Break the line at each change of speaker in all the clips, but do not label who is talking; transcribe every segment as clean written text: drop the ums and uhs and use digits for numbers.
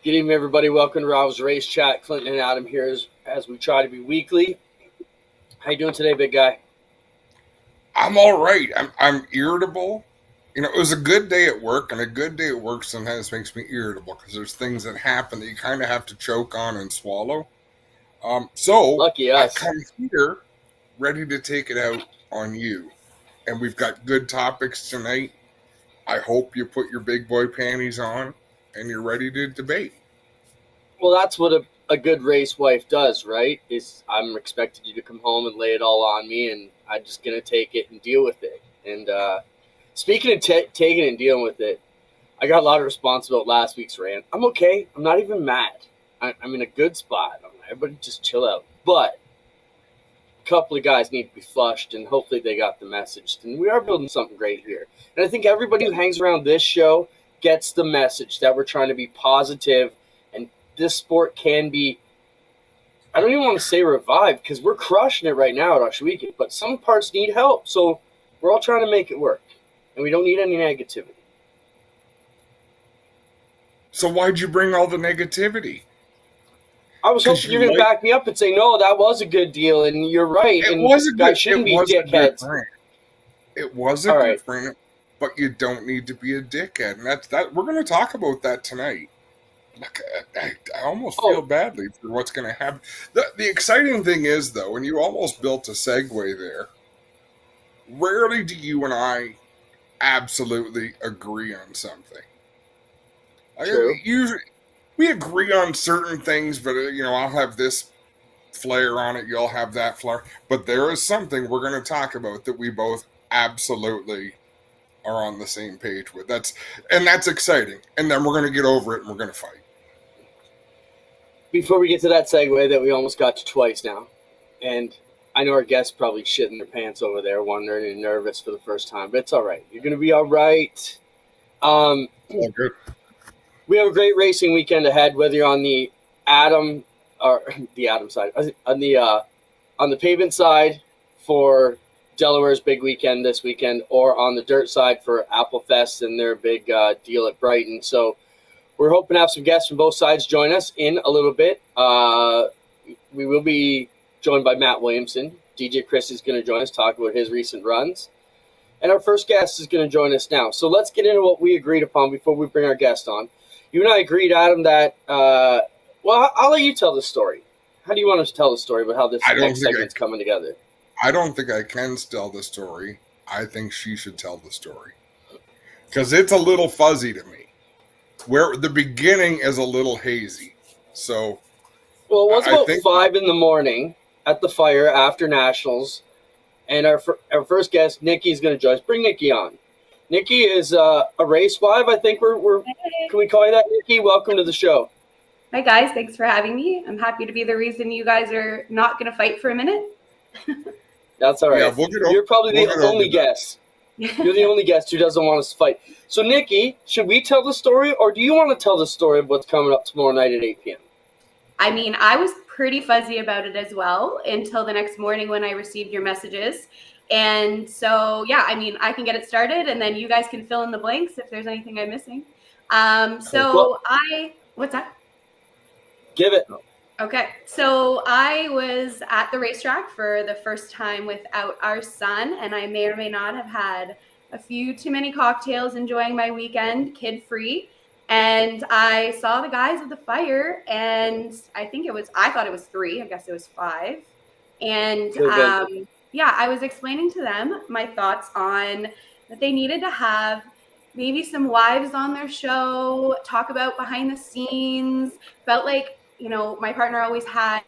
Good evening, everybody. Welcome to Rivalz Race Chat. Clinton and Adam here as we try to be weekly. How you doing today, big guy?
I'm all right. I'm irritable. You know, it was a good day at work, and a good day at work sometimes makes me irritable because there's things that happen that you kind of have to choke on and swallow. So
Lucky
I
us.
come here ready to take it out on you, and we've got good topics tonight. I hope you put your big boy panties on and you're ready to debate.
Well, that's what a good race wife does, right? I'm expecting you to come home and lay it all on me, and I'm just going to take it and deal with it. And speaking of taking and dealing with it, I got a lot of response about last week's rant. I'm okay. I'm not even mad. I'm in a good spot. Everybody just chill out. But a couple of guys need to be flushed, and hopefully they got the message. And we are building something great here. And I think everybody who hangs around this show gets the message that we're trying to be positive, and this sport can be, I don't even want to say revived, because we're crushing it right now at Oshawika, but some parts need help. So we're all trying to make it work, and we don't need any negativity.
So why'd you bring all the negativity?
I was hoping you're going to back me up and say, no, that was a good deal, and you're right.
It was a good,
guys shouldn't be dickheads.
It was a good rant, but you don't need to be a dickhead. And that. We're going to talk about that tonight. Look, I almost feel badly for what's going to happen. The exciting thing is, though, and you almost built a segue there, rarely do you and I absolutely agree on something.
True.
Usually, we agree on certain things, but, I'll have this flair on it, you'll have that flair. But there is something we're going to talk about that we both absolutely are on the same page with. That's exciting. And then we're going to get over it and we're going to fight.
Before we get to that segue that we almost got to twice now, and I know our guests probably shitting their pants over there, wondering and nervous for the first time, but it's all right. You're going to be all right.
Good.
We have a great racing weekend ahead, whether you're on the Adam side, on the pavement side for Delaware's big weekend this weekend, or on the dirt side for Applefest and their big deal at Brighton. So we're hoping to have some guests from both sides join us in a little bit. We will be joined by Matt Williamson. DJ Christie is going to join us, talk about his recent runs. And our first guest is going to join us now. So let's get into what we agreed upon before we bring our guest on. You and I agreed, Adam, that, I'll let you tell the story. How do you want us to tell the story about how this next segment's coming together?
I don't think I can tell the story. I think she should tell the story. Because it's a little fuzzy to me. Where the beginning is a little hazy. So,
well, it was about 5 a.m. at the fire after Nationals. And our first guest, Nikki, is going to join us. Bring Nikki on. Nikki is a race wife. I think we're can we call you that, Nikki? Welcome to the show.
Hi, guys. Thanks for having me. I'm happy to be the reason you guys are not going to fight for a minute.
That's all right. Yeah, you're probably the only guest. You're the only guest who doesn't want us to fight. So, Nikki, should we tell the story, or do you want to tell the story of what's coming up tomorrow night at 8 p.m.?
I mean, I was pretty fuzzy about it as well until the next morning when I received your messages. And so, yeah, I mean, I can get it started, and then you guys can fill in the blanks if there's anything I'm missing. What's that?
Give it.
Okay, so I was at the racetrack for the first time without our son, and I may or may not have had a few too many cocktails enjoying my weekend, kid-free. And I saw the guys at the fire, and I thought it was 3. I guess it was 5. And I was explaining to them my thoughts on that they needed to have maybe some wives on their show, talk about behind the scenes. Felt like, my partner always had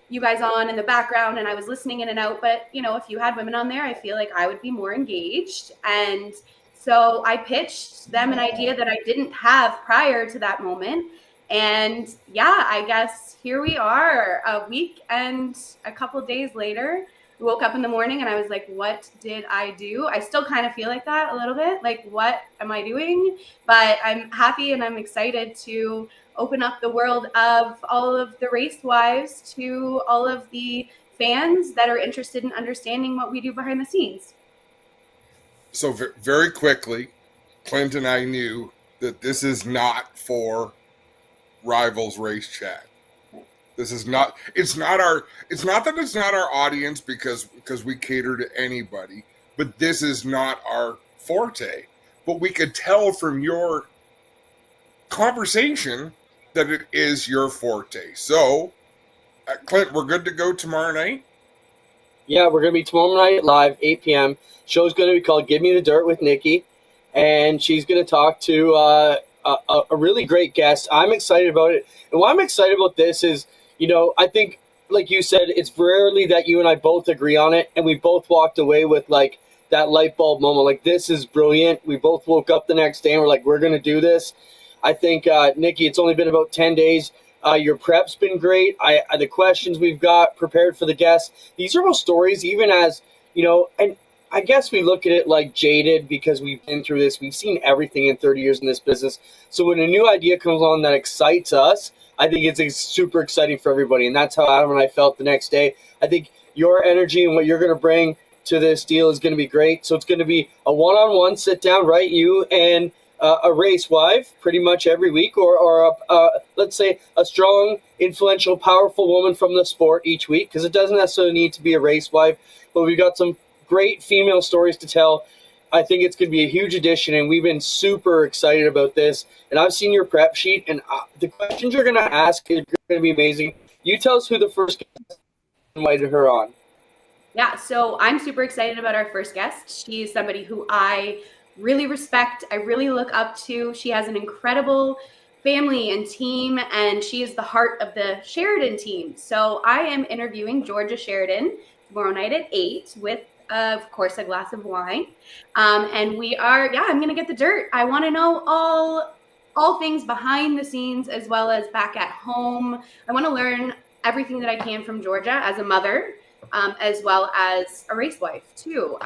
you guys on in the background and I was listening in and out. But, if you had women on there, I feel like I would be more engaged. And so I pitched them an idea that I didn't have prior to that moment. And yeah, I guess here we are a week and a couple of days later. I woke up in the morning and I was like, what did I do? I still kind of feel like that a little bit. Like, what am I doing? But I'm happy and I'm excited to open up the world of all of the race wives to all of the fans that are interested in understanding what we do behind the scenes.
So very quickly, Clint and I knew that this is not for Rivalz Race Chat. This is not. It's not our. It's not that it's not our audience because we cater to anybody. But this is not our forte. But we could tell from your conversation that it is your forte. So, Clint, we're good to go tomorrow night?
Yeah, we're going to be tomorrow night live, 8 p.m. Show's going to be called Give Me the Dirt with Nikki. And she's going to talk to a really great guest. I'm excited about it. And why I'm excited about this is, I think, like you said, it's rarely that you and I both agree on it. And we both walked away with, like, that light bulb moment. Like, this is brilliant. We both woke up the next day and we're like, we're going to do this. I think, Nikki, it's only been about 10 days. Your prep's been great. The questions we've got prepared for the guests, these are all stories, even as, and I guess we look at it like jaded because we've been through this. We've seen everything in 30 years in this business. So when a new idea comes on that excites us, I think it's super exciting for everybody. And that's how Adam and I felt the next day. I think your energy and what you're going to bring to this deal is going to be great. So it's going to be a one-on-one sit down, right? You and a race wife pretty much every week, or let's say a strong, influential, powerful woman from the sport each week, because it doesn't necessarily need to be a race wife, but we've got some great female stories to tell. I think it's going to be a huge addition, and we've been super excited about this. And I've seen your prep sheet, and the questions you're going to ask are going to be amazing. You tell us who the first guest invited her on.
Yeah, so I'm super excited about our first guest. She's somebody who I really respect, I really look up to. She has an incredible family and team, and she is the heart of the Sheridan team. So I am interviewing Georgia Sheridan tomorrow night at 8 with, of course, a glass of wine. And we are, I'm going to get the dirt. I want to know all things behind the scenes as well as back at home. I want to learn everything that I can from Georgia as a mother, as well as a race wife too.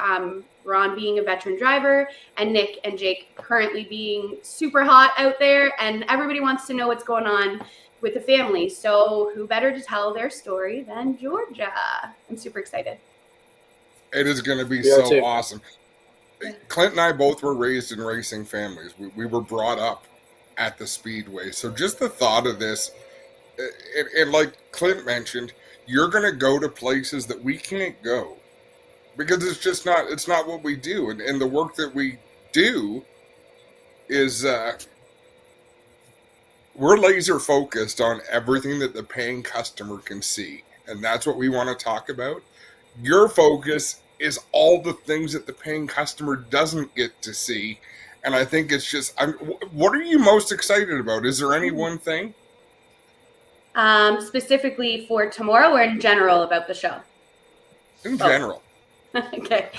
Ron being a veteran driver, and Nick and Jake currently being super hot out there, and everybody wants to know what's going on with the family. So who better to tell their story than Georgia? I'm super excited.
It is going to be so awesome. Clint and I both were raised in racing families. We were brought up at the Speedway. So just the thought of this, and like Clint mentioned, you're going to go to places that we can't go because it's not what we do. And the work that we do is we're laser focused on everything that the paying customer can see. And that's what we want to talk about. Your focus is all the things that the paying customer doesn't get to see. And I think it's just, what are you most excited about? Is there any one thing?
Specifically for tomorrow or in general about the show?
In general.
Okay.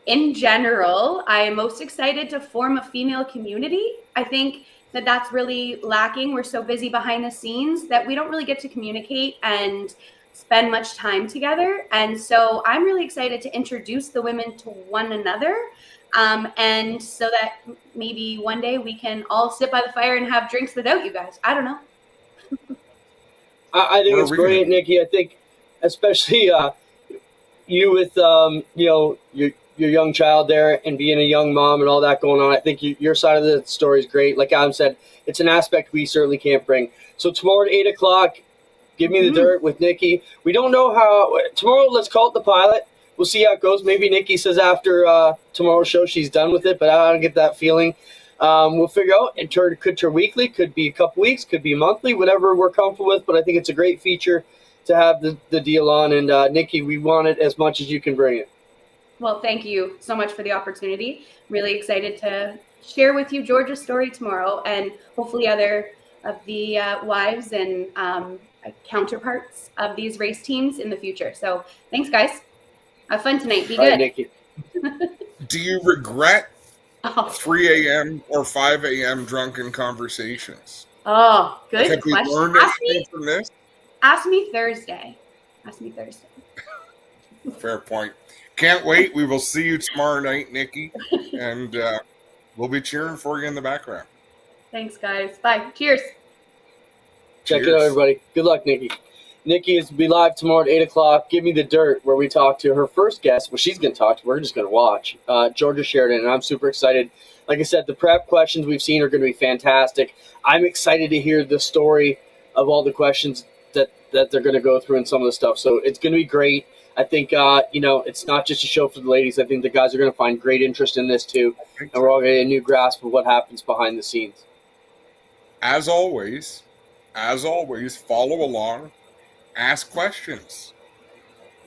In general, I am most excited to form a female community. I think that that's really lacking. We're so busy behind the scenes that we don't really get to communicate and spend much time together. And so I'm really excited to introduce the women to one another. And so that maybe one day we can all sit by the fire and have drinks without you guys. I don't know.
I think it's brilliant, Nikki. I think especially you with your young child there and being a young mom and all that going on. I think your side of the story is great. Like Adam said, it's an aspect we certainly can't bring. So tomorrow at 8:00, give me the dirt with Nikki. We don't know how tomorrow. Let's call it the pilot. We'll see how it goes. Maybe Nikki says after tomorrow's show she's done with it, but I don't get that feeling. We'll figure out. It could turn weekly, could be a couple weeks, could be monthly, whatever we're comfortable with. But I think it's a great feature to have the deal on. And Nikki, we want it as much as you can bring it.
Well, thank you so much for the opportunity. Really excited to share with you Georgia's story tomorrow, and hopefully other of the wives and counterparts of these race teams in the future. So thanks, guys. Have fun tonight. Be good.
Right, Nikki.
Do you regret 3 a.m. or 5 a.m. drunken conversations?
Oh, good
Have
question.
you learned anything from this?
Ask me Thursday.
Fair point. Can't wait. We will see you tomorrow night, Nikki. And we'll be cheering for you in the background.
Thanks, guys. Bye. Cheers.
Check it out, everybody. Good luck, Nikki. Nikki is to be live tomorrow at 8 o'clock. Give Me the Dirt, where we talk to her first guest. Well, she's going to talk to. We're just going to watch. Georgia Sheridan, and I'm super excited. Like I said, the prep questions we've seen are going to be fantastic. I'm excited to hear the story of all the questions that they're going to go through and some of the stuff. So it's going to be great. I think, it's not just a show for the ladies. I think the guys are going to find great interest in this too. And we're all going to get a new grasp of what happens behind the scenes.
As always, follow along. Ask questions,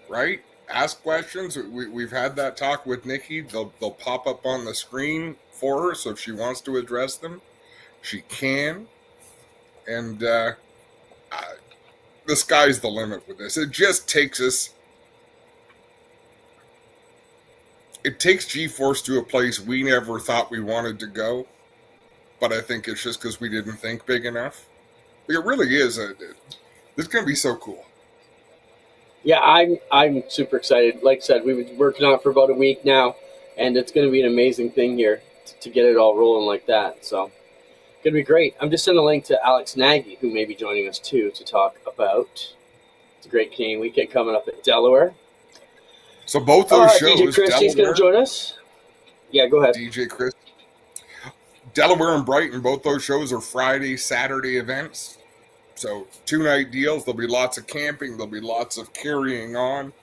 right? Ask questions. We've had that talk with Nikki. They'll pop up on the screen for her. So if she wants to address them, she can. And the sky's the limit with this. It just takes us. It takes G-Force to a place we never thought we wanted to go, but I think it's just because we didn't think big enough. It really is. It's going to be so cool.
Yeah, I'm super excited. Like I said, we've been working on it for about a week now, and it's going to be an amazing thing here to get it all rolling like that. So, going to be great. I'm just sending a link to Alex Nagy, who may be joining us too, to talk about. It's a great Canadian weekend coming up at Delaware.
So both those shows,
DJ Christie's going to join us. Yeah, go ahead.
DJ Christie. Delaware and Brighton, both those shows are Friday, Saturday events. So 2-night deals. There'll be lots of camping. There'll be lots of carrying on.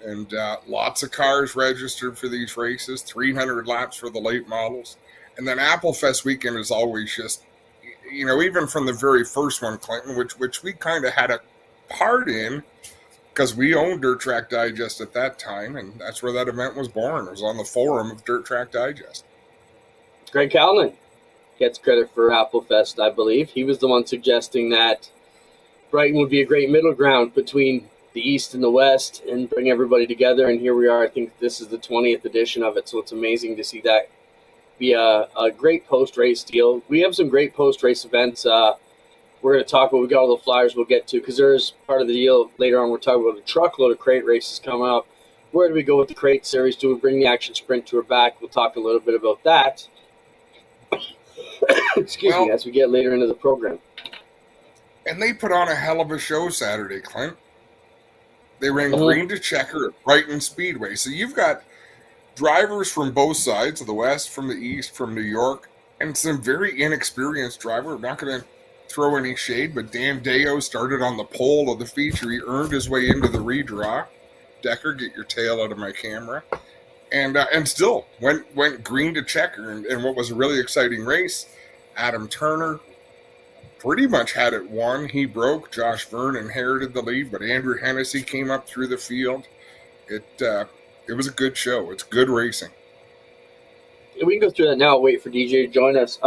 And lots of cars registered for these races. 300 laps for the late models. And then Applefest weekend is always just, even from the very first one, Clinton, which we kind of had a part in, because we owned Dirt Track Digest at that time, and that's where that event was born. It was on the forum of Dirt Track Digest.
Greg Callan gets credit for Applefest, I believe. He was the one suggesting that Brighton would be a great middle ground between the East and the West and bring everybody together, and here we are. I think this is the 20th edition of it, so it's amazing to see that be a great post-race deal. We have some great post-race events. We're going to talk about, we got all the flyers we'll get to, because there's part of the deal later on. We're talking about a truckload of crate races coming up. Where do we go with the crate series? Do we bring the Action Sprint Tour back? We'll talk a little bit about that. Excuse me, as we get later into the program.
And they put on a hell of a show Saturday, Clint. They ran green to checker at Brighton Speedway. So you've got drivers from both sides of the West, from the East, from New York, and some very inexperienced driver. I'm not going to throw any shade, but Dan Deo started on the pole of the feature. He earned his way into the redraw. Decker, get your tail out of my camera. And still went green to checker. And what was a really exciting race, Adam Turner pretty much had it won. He broke. Josh Verne inherited the lead, but Andrew Hennessy came up through the field. It was a good show. It's good racing.
We can go through that now. Wait for DJ to join us.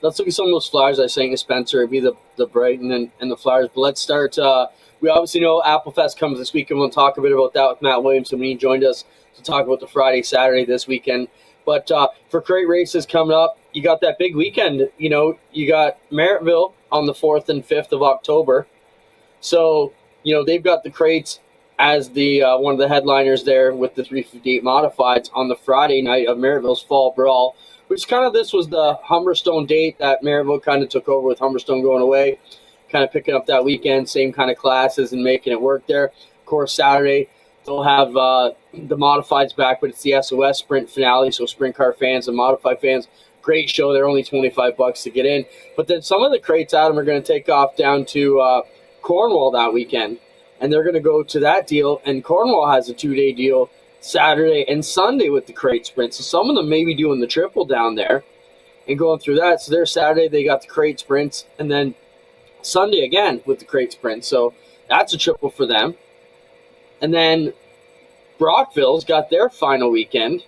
Let's look at some of those flyers I sang to Spencer. It'd be the Brighton and the flyers. But let's start. We obviously know Applefest comes this weekend. We'll talk a bit about that with Matt Williamson when he joined us to talk about the Friday, Saturday this weekend. But for crate races coming up, you got that big weekend. You got Merrittville on the 4th and 5th of October. So, they've got the crates as the one of the headliners there with the 358 modifieds on the Friday night of Merrittville's Fall Brawl, which this was the Humberstone date that Merrittville kind of took over with Humberstone going away, kind of picking up that weekend, same kind of classes and making it work there. Of course, Saturday, they'll have the modifieds back, but it's the SOS Sprint finale, so sprint car fans and modified fans, great show. They're only $25 to get in. But then some of the crates, Adam, are going to take off down to Cornwall that weekend. And they're going to go to that deal. And Cornwall has a 2-day deal Saturday and Sunday with the crate sprint. So some of them may be doing the triple down there and going through that. So their Saturday, they got the crate sprints. And then Sunday again with the crate sprint. So that's a triple for them. And then Brockville's got their final weekend,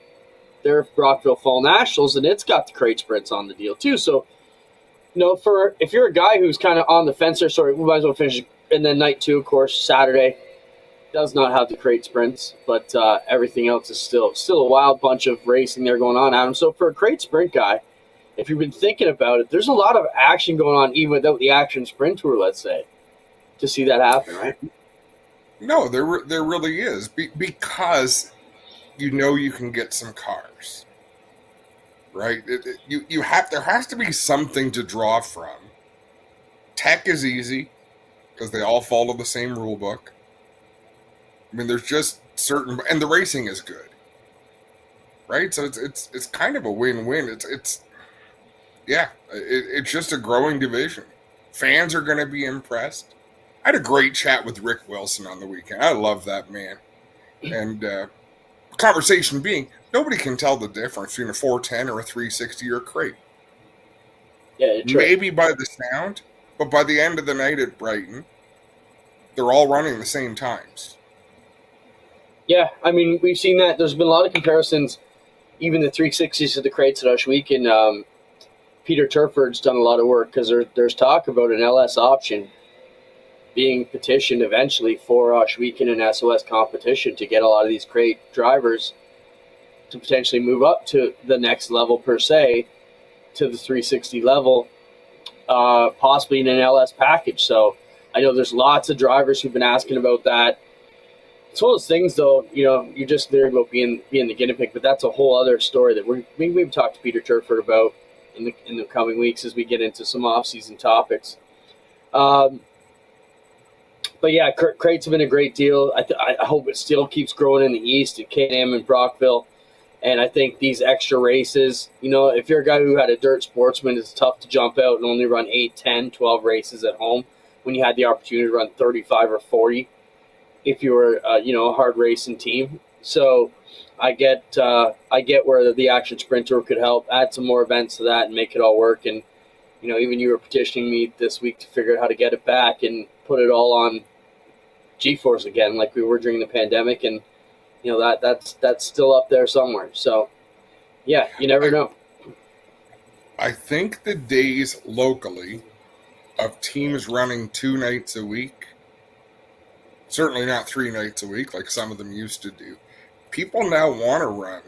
their Brockville Fall Nationals, and it's got the crate sprints on the deal too. So, if you're a guy who's kind of on the fence there, sorry, we might as well finish. And then night 2, of course, Saturday does not have the crate sprints, but everything else is still a wild bunch of racing there going on, Adam. So for a crate sprint guy, if you've been thinking about it, there's a lot of action going on even without the Action Sprint Tour, let's say, to see that happen, right?
No, there really is, because you can get some cars, right? There has to be something to draw from. Tech is easy. because they all follow the same rule book. I mean, there's just certain, and the racing is good, right? So it's kind of a win-win. It's just a growing division. Fans are going to be impressed. I had a great chat with Rick Wilson on the weekend. I love that man. And conversation being, nobody can tell the difference between a 410 or a 360 or a crate.
Yeah,
maybe by the sound, but by the end of the night at Brighton, they're all running the same times.
Yeah, I mean, we've seen that. There's been a lot of comparisons, even the 360s to the crates at Ushweek, and Peter Turford's done a lot of work because there's talk about an LS option being petitioned eventually for Ushweek in an SOS competition to get a lot of these crate drivers to potentially move up to the next level per se, to the 360 level, possibly in an LS package. So I know there's lots of drivers who've been asking about that. It's one of those things, though, you're just there about being the guinea pig, but that's a whole other story that we've talked to Peter Turford about in the coming weeks as we get into some off-season topics. But yeah, crates have been a great deal. I hope it still keeps growing in the East at K&M and Brockville. And I think these extra races, if you're a guy who had a dirt sportsman, it's tough to jump out and only run 8, 10, 12 races at home when you had the opportunity to run 35 or 40 if you were, a hard racing team. So I get where the Action Sprinter could help add some more events to that and make it all work. And, even you were petitioning me this week to figure out how to get it back and put it all on G-Force again like we were during the pandemic. And, that's still up there somewhere. So, yeah, you never know.
I think the days locally of teams running 2 nights a week, certainly not 3 nights a week like some of them used to do, people now want to run.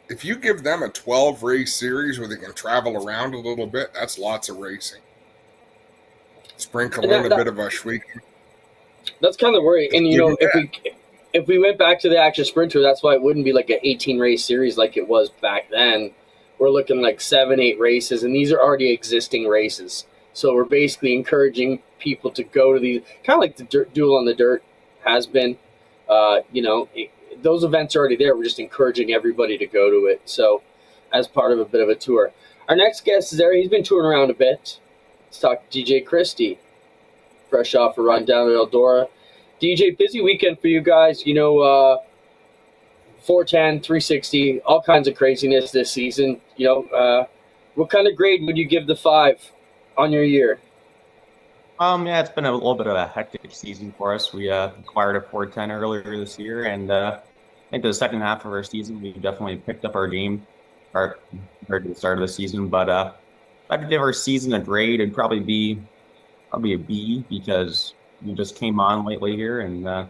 If you give them a 12-race series where they can travel around a little bit, that's lots of racing. Sprinkle in a bit of Ushweek.
That's kind of the worry. And, if we went back to the Action Sprinter, that's why it wouldn't be like an 18-race series like it was back then. We're looking like 7, 8 races, and these are already existing races. So we're basically encouraging people to go to these, kind of like the Duel on the Dirt has been. Those events are already there. We're just encouraging everybody to go to it. So as part of a bit of a tour. Our next guest is there. He's been touring around a bit. Let's talk to DJ Christie, fresh off a run down at Eldora. DJ, busy weekend for you guys. 410, 360, all kinds of craziness this season. What kind of grade would you give the 5 on your year?
Yeah, it's been a little bit of a hectic season for us. We acquired a 410 earlier this year, and I think the second half of our season, we definitely picked up our game compared to the start of the season. But if I could give our season a grade, it'd probably be a B, because we just came on lately here, and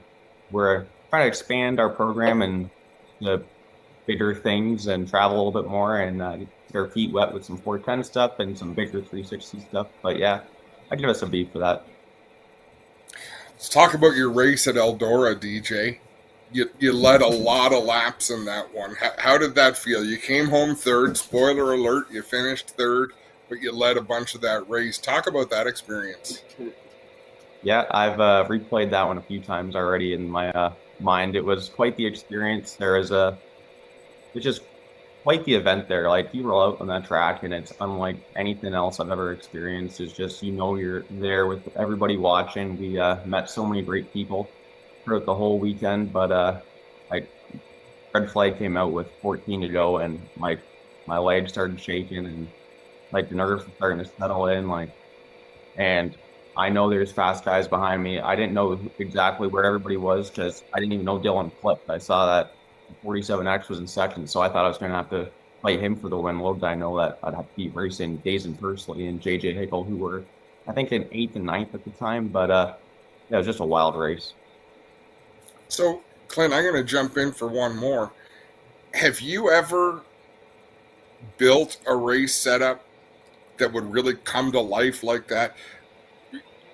we're trying to expand our program and the bigger things and travel a little bit more and get our feet wet with some 410 stuff and some bigger 360 stuff. But yeah, I'd give us a B for that.
Let's talk about your race at Eldora, DJ. You led a lot of laps in that one. How did that feel? You came home third. Spoiler alert, you finished third, but you led a bunch of that race. Talk about that experience.
Yeah, I've replayed that one a few times already in my mind. It was quite the experience. It's just quite the event there. Like, you roll out on that track, and it's unlike anything else I've ever experienced. It's just, you're there with everybody watching. We met so many great people throughout the whole weekend, but red flag came out with 14 to go, and my legs started shaking, and the nerves were starting to settle in, and I know there's fast guys behind me. I didn't know exactly where everybody was because I didn't even know Dylan flipped. I saw that 47X was in second, so I thought I was going to have to fight him for the win. Little did I know that I'd have to beat racing Dazen Pursley and JJ Hickle, who were, I think, in 8th and 9th at the time. But it was just a wild race.
So, Clint, I'm going to jump in for one more. Have you ever built a race setup that would really come to life like that?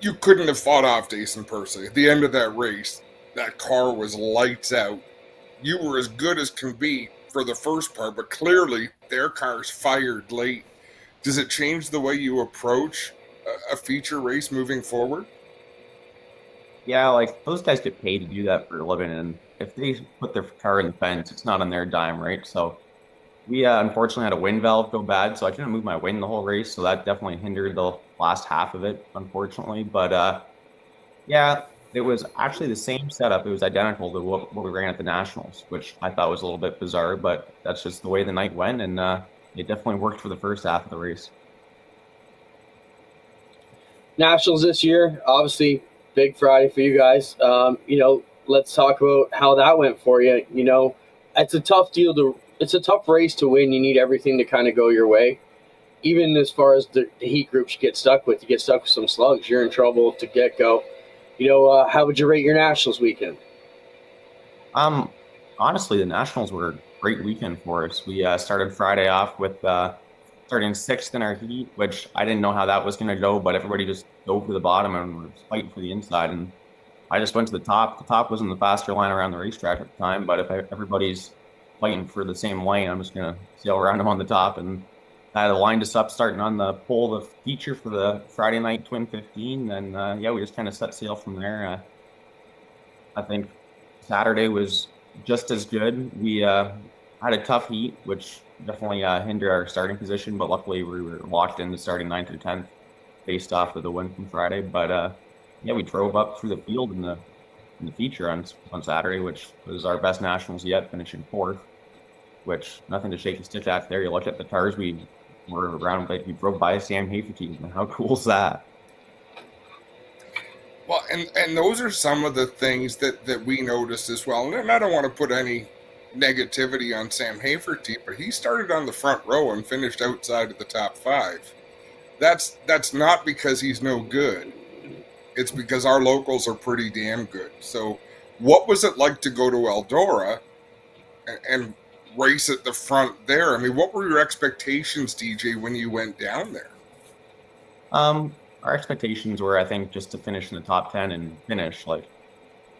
You couldn't have fought off Dason Pursley. At the end of that race, that car was lights out. You were as good as can be for the first part, but clearly their car's fired late. Does it change the way you approach a feature race moving forward?
Yeah, like those guys get paid to do that for a living, and if they put their car in the fence, it's not on their dime, right? So we unfortunately had a wind valve go bad, so I couldn't move my wind the whole race, so that definitely hindered the last half of it, unfortunately. But yeah, it was actually the same setup. It was identical to what we ran at the Nationals, which I thought was a little bit bizarre, but that's just the way the night went, and it definitely worked for the first half of the race.
Nationals this year, obviously, big Friday for you guys. Let's talk about how that went for you. It's a tough it's a tough race to win. You need everything to kind of go your way. Even as far as the heat groups you get stuck with some slugs. You're in trouble to get go. How would you rate your Nationals weekend?
Honestly, the Nationals were a great weekend for us. We started Friday off with starting sixth in our heat, which I didn't know how that was going to go, but everybody just dove for the bottom and was fighting for the inside. And I just went to the top. The top wasn't the faster line around the racetrack at the time, but if everybody's fighting for the same lane, I'm just going to sail around them on the top. And I had lined us up starting on the pole, the feature for the Friday night Twin 15. And yeah, we just kind of set sail from there. I think Saturday was just as good. We had a tough heat, which definitely hindered our starting position, but luckily we were locked into starting 9th or 10th based off of the win from Friday. But yeah, we drove up through the field in the feature on Saturday, which was our best Nationals yet, finishing 4th, which nothing to shake a stick at there. You look at the tires we were around, like we drove by Sam Haferte's, and how cool is that?
Well, and those are some of the things that we noticed as well. And I don't want to put any negativity on Sam Haferte's, but he started on the front row and finished outside of the top 5. That's not because he's no good. It's because our locals are pretty damn good. So what was it like to go to Eldora and race at the front there? I mean, what were your expectations, DJ, when you went down there?
Our expectations were, I think, just to finish in the top 10 and finish. Like,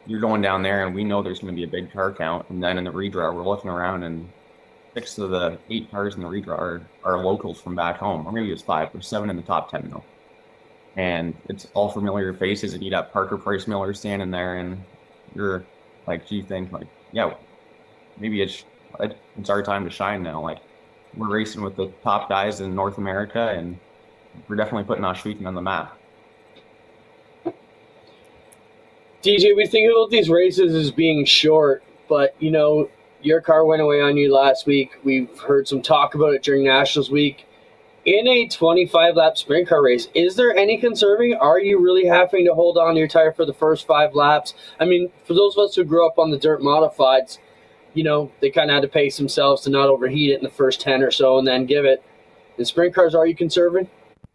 you're going down there, and we know there's going to be a big car count. And then in the redraw, we're looking around, and 6 of the 8 cars in the redraw are locals from back home. Or maybe it's 5. There's 7 in the top 10, though. And it's all familiar faces, and you got Parker Price Miller standing there, and you're like, you think, like, yeah, maybe it's our time to shine now. Like, we're racing with the top guys in North America, and we're definitely putting Oshweekon on the map.
DJ, we think about these races as being short, but, your car went away on you last week. We've heard some talk about it during Nationals Week. In a 25-lap sprint car race, is there any conserving? Are you really having to hold on to your tire for the first 5 laps? I mean, for those of us who grew up on the dirt modifieds, they kind of had to pace themselves to not overheat it in the first 10 or so and then give it. In sprint cars, are you conserving,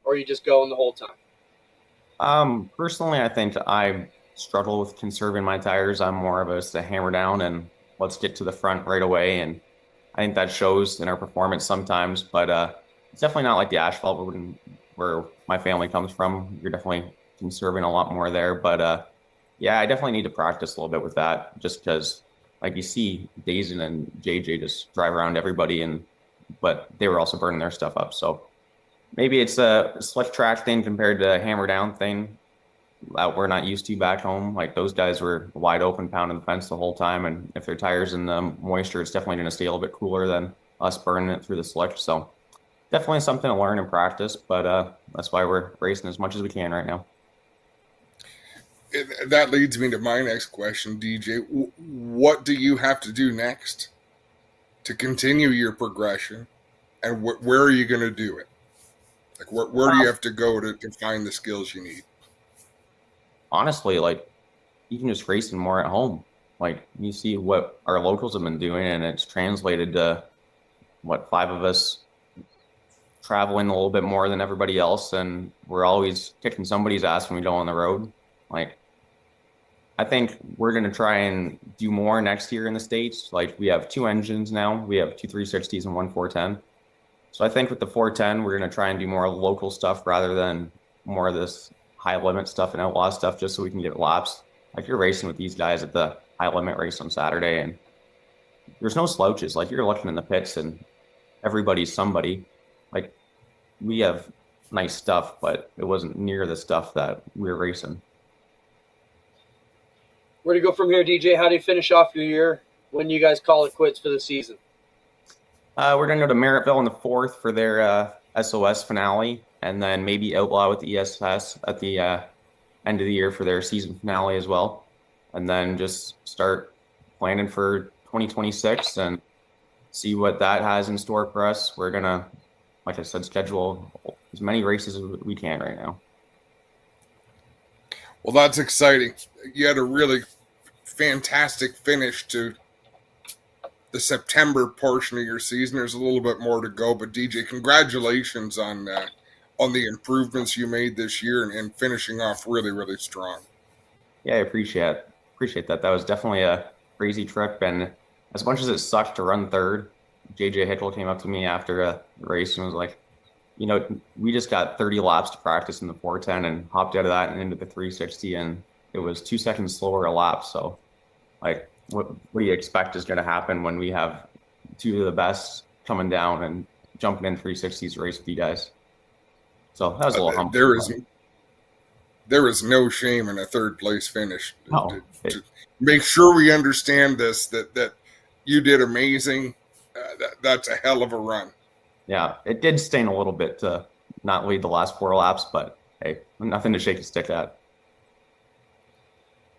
or are you just going the whole time?
Personally, I think I struggle with conserving my tires. I'm more of a hammer down and let's get to the front right away. And I think that shows in our performance sometimes, but it's definitely not like the asphalt where my family comes from. You're definitely conserving a lot more there. But yeah, I definitely need to practice a little bit with that just because, like, you see Dazen and JJ just drive around everybody, but they were also burning their stuff up. So maybe it's a slick track thing compared to a hammer down thing that we're not used to back home. Like, those guys were wide open, pounding the fence the whole time. And if their tire's in the moisture, it's definitely going to stay a little bit cooler than us burning it through the slick. So definitely something to learn and practice, but that's why we're racing as much as we can right now.
That leads me to my next question, DJ. What do you have to do next to continue your progression, and where are you going to do it? Like, where do you have to go to find the skills you need?
Honestly, like, you can just race more at home. Like, you see what our locals have been doing, and it's translated to, 5 of us traveling a little bit more than everybody else, and we're always kicking somebody's ass when we go on the road. Like, I think we're going to try and do more next year in the States. Like, we have 2 engines now. We have 2 360s and 1 410. So I think with the 410, we're going to try and do more local stuff rather than more of this high limit stuff and outlaw stuff, just so we can get laps. Like, you're racing with these guys at the high limit race on Saturday, and there's no slouches. Like, you're looking in the pits and everybody's somebody. Like, we have nice stuff, but it wasn't near the stuff that we were racing.
Where do you go from here, DJ? How do you finish off your year? When do you guys call it quits for the season?
We're going to go to Merrittville in the 4th for their SOS finale, and then maybe Outlaw with the ESS at the end of the year for their season finale as well. And then just start planning for 2026 and see what that has in store for us. We're going to, like I said, schedule as many races as we can right now.
Well, that's exciting. You had a really fantastic finish to the September portion of your season. There's a little bit more to go, but DJ, congratulations on the improvements you made this year and finishing off really, really strong.
Yeah, I appreciate that. That was definitely a crazy trip, and as much as it sucked to run third, JJ Hitchell came up to me after a race and was like, you know, we just got 30 laps to practice in the 410 and hopped out of that and into the 360, and it was 2 seconds slower a lap. So, like, what do you expect is going to happen when we have two of the best coming down and jumping in 360s race with you guys? So that was a little humbling.
There is no shame in a third place finish.
No.
To make sure we understand this, that you did amazing. That's a hell of a run.
Yeah, it did sting a little bit to not lead the last 4 laps, but hey, nothing to shake a stick at.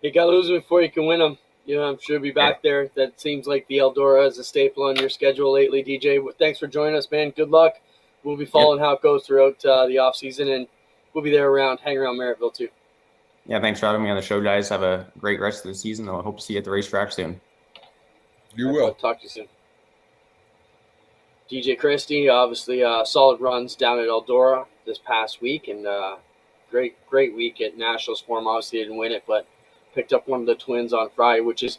You got to lose them before you can win them. You know, I'm sure you'll be back there. That seems like the Eldora is a staple on your schedule lately, DJ. Thanks for joining us, man. Good luck. We'll be following how it goes throughout the off season, and we'll be there hang around Merrittville too.
Yeah, thanks for having me on the show, guys. Have a great rest of the season. I hope to see you at the racetrack soon.
You will.
Talk to you soon. DJ Christie, obviously solid runs down at Eldora this past week, and great week at Nationals for him. Obviously didn't win it, but picked up one of the twins on Friday, which is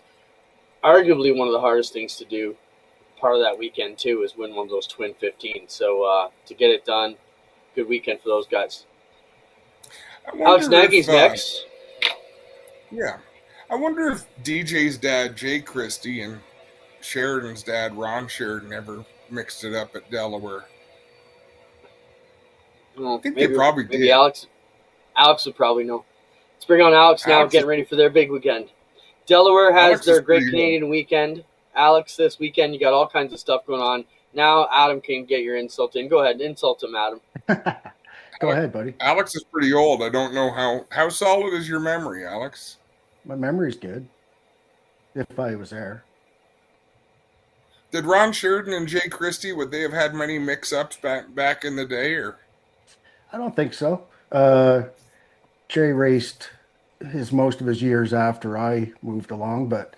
arguably one of the hardest things to do. Part of that weekend too is win one of those twin 15s. So to get it done, good weekend for those guys. Alex Nagy's next.
Yeah. I wonder if DJ's dad, Jay Christie, and Sheridan's dad, Ron Sheridan, ever mixed it up at Delaware.
Well,
I think they probably did.
Maybe Alex would probably know. Let's bring on Alex now, getting ready for their big weekend. Delaware has their Great Canadian weekend. Alex, this weekend you got all kinds of stuff going on. Now Adam can get your insult in. Go ahead, insult him, Adam.
Go ahead, buddy.
Alex is pretty old. I don't know how solid is your memory, Alex?
My memory's good. If I was there.
Did Ron Sheridan and Jay Christie, would they have had many mix-ups back in the day, or?
I don't think so. Jay raced most of his years after I moved along, but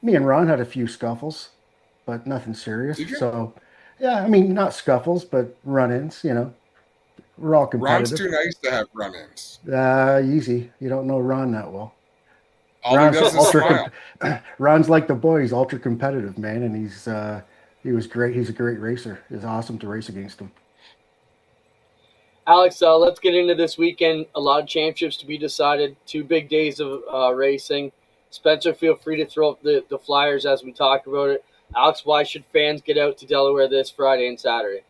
me and Ron had a few scuffles, but nothing serious. So, yeah, I mean, not scuffles, but run-ins, you know. We're all competitive.
Ron's too nice to have run-ins.
Easy. You don't know Ron that well.
All he does is smile.
Ron's like the boy. He's ultra competitive, man, and he was great. He's a great racer. It's awesome to race against him.
Alex, let's get into this weekend. A lot of championships to be decided. 2 big days of racing. Spencer, feel free to throw up the flyers as we talk about it. Alex, why should fans get out to Delaware this Friday and Saturday?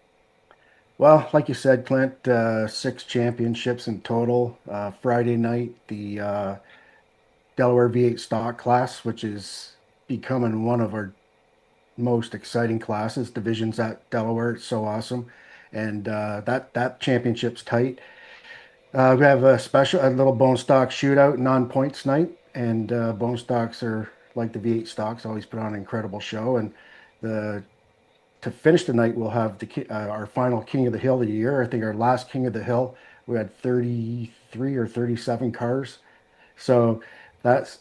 Well, like you said, Clint, 6 championships in total. Friday night, the Delaware V8 stock class, which is becoming one of our most exciting classes, divisions at Delaware. It's so awesome. And that championship's tight. We have a little bone stock shootout, non-points night. And bone stocks are like the V8 stocks, always put on an incredible show. And to finish the night, we'll have our final King of the Hill of the year. I think our last King of the Hill, we had 33 or 37 cars. So that's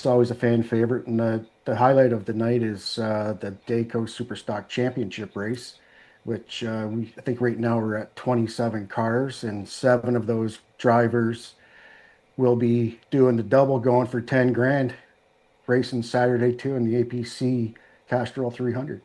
always a fan favorite. And the highlight of the night is the Dayco Superstock Championship race, which I think right now we're at 27 cars, and 7 of those drivers will be doing the double, going for 10 grand, racing Saturday too in the APC Castrol 300.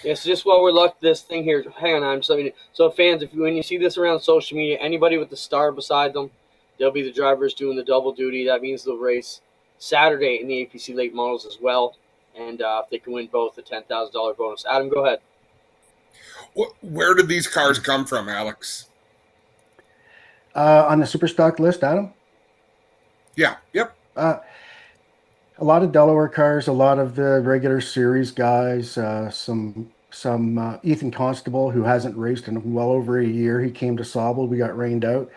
Yes, just while we're lucky this thing here, hang on, I'm just letting you. So fans, when you see this around social media, anybody with the star beside them, they'll be the drivers doing the double duty. That means they'll race Saturday in the APC late models as well. And if they can win both, a $10,000 bonus. Adam, go ahead.
Where did these cars come from, Alex?
On the Superstock list, Adam?
Yeah. Yep.
A lot of Delaware cars, a lot of the regular series guys, some Ethan Constable, who hasn't raced in well over a year. He came to Sauble. We got rained out,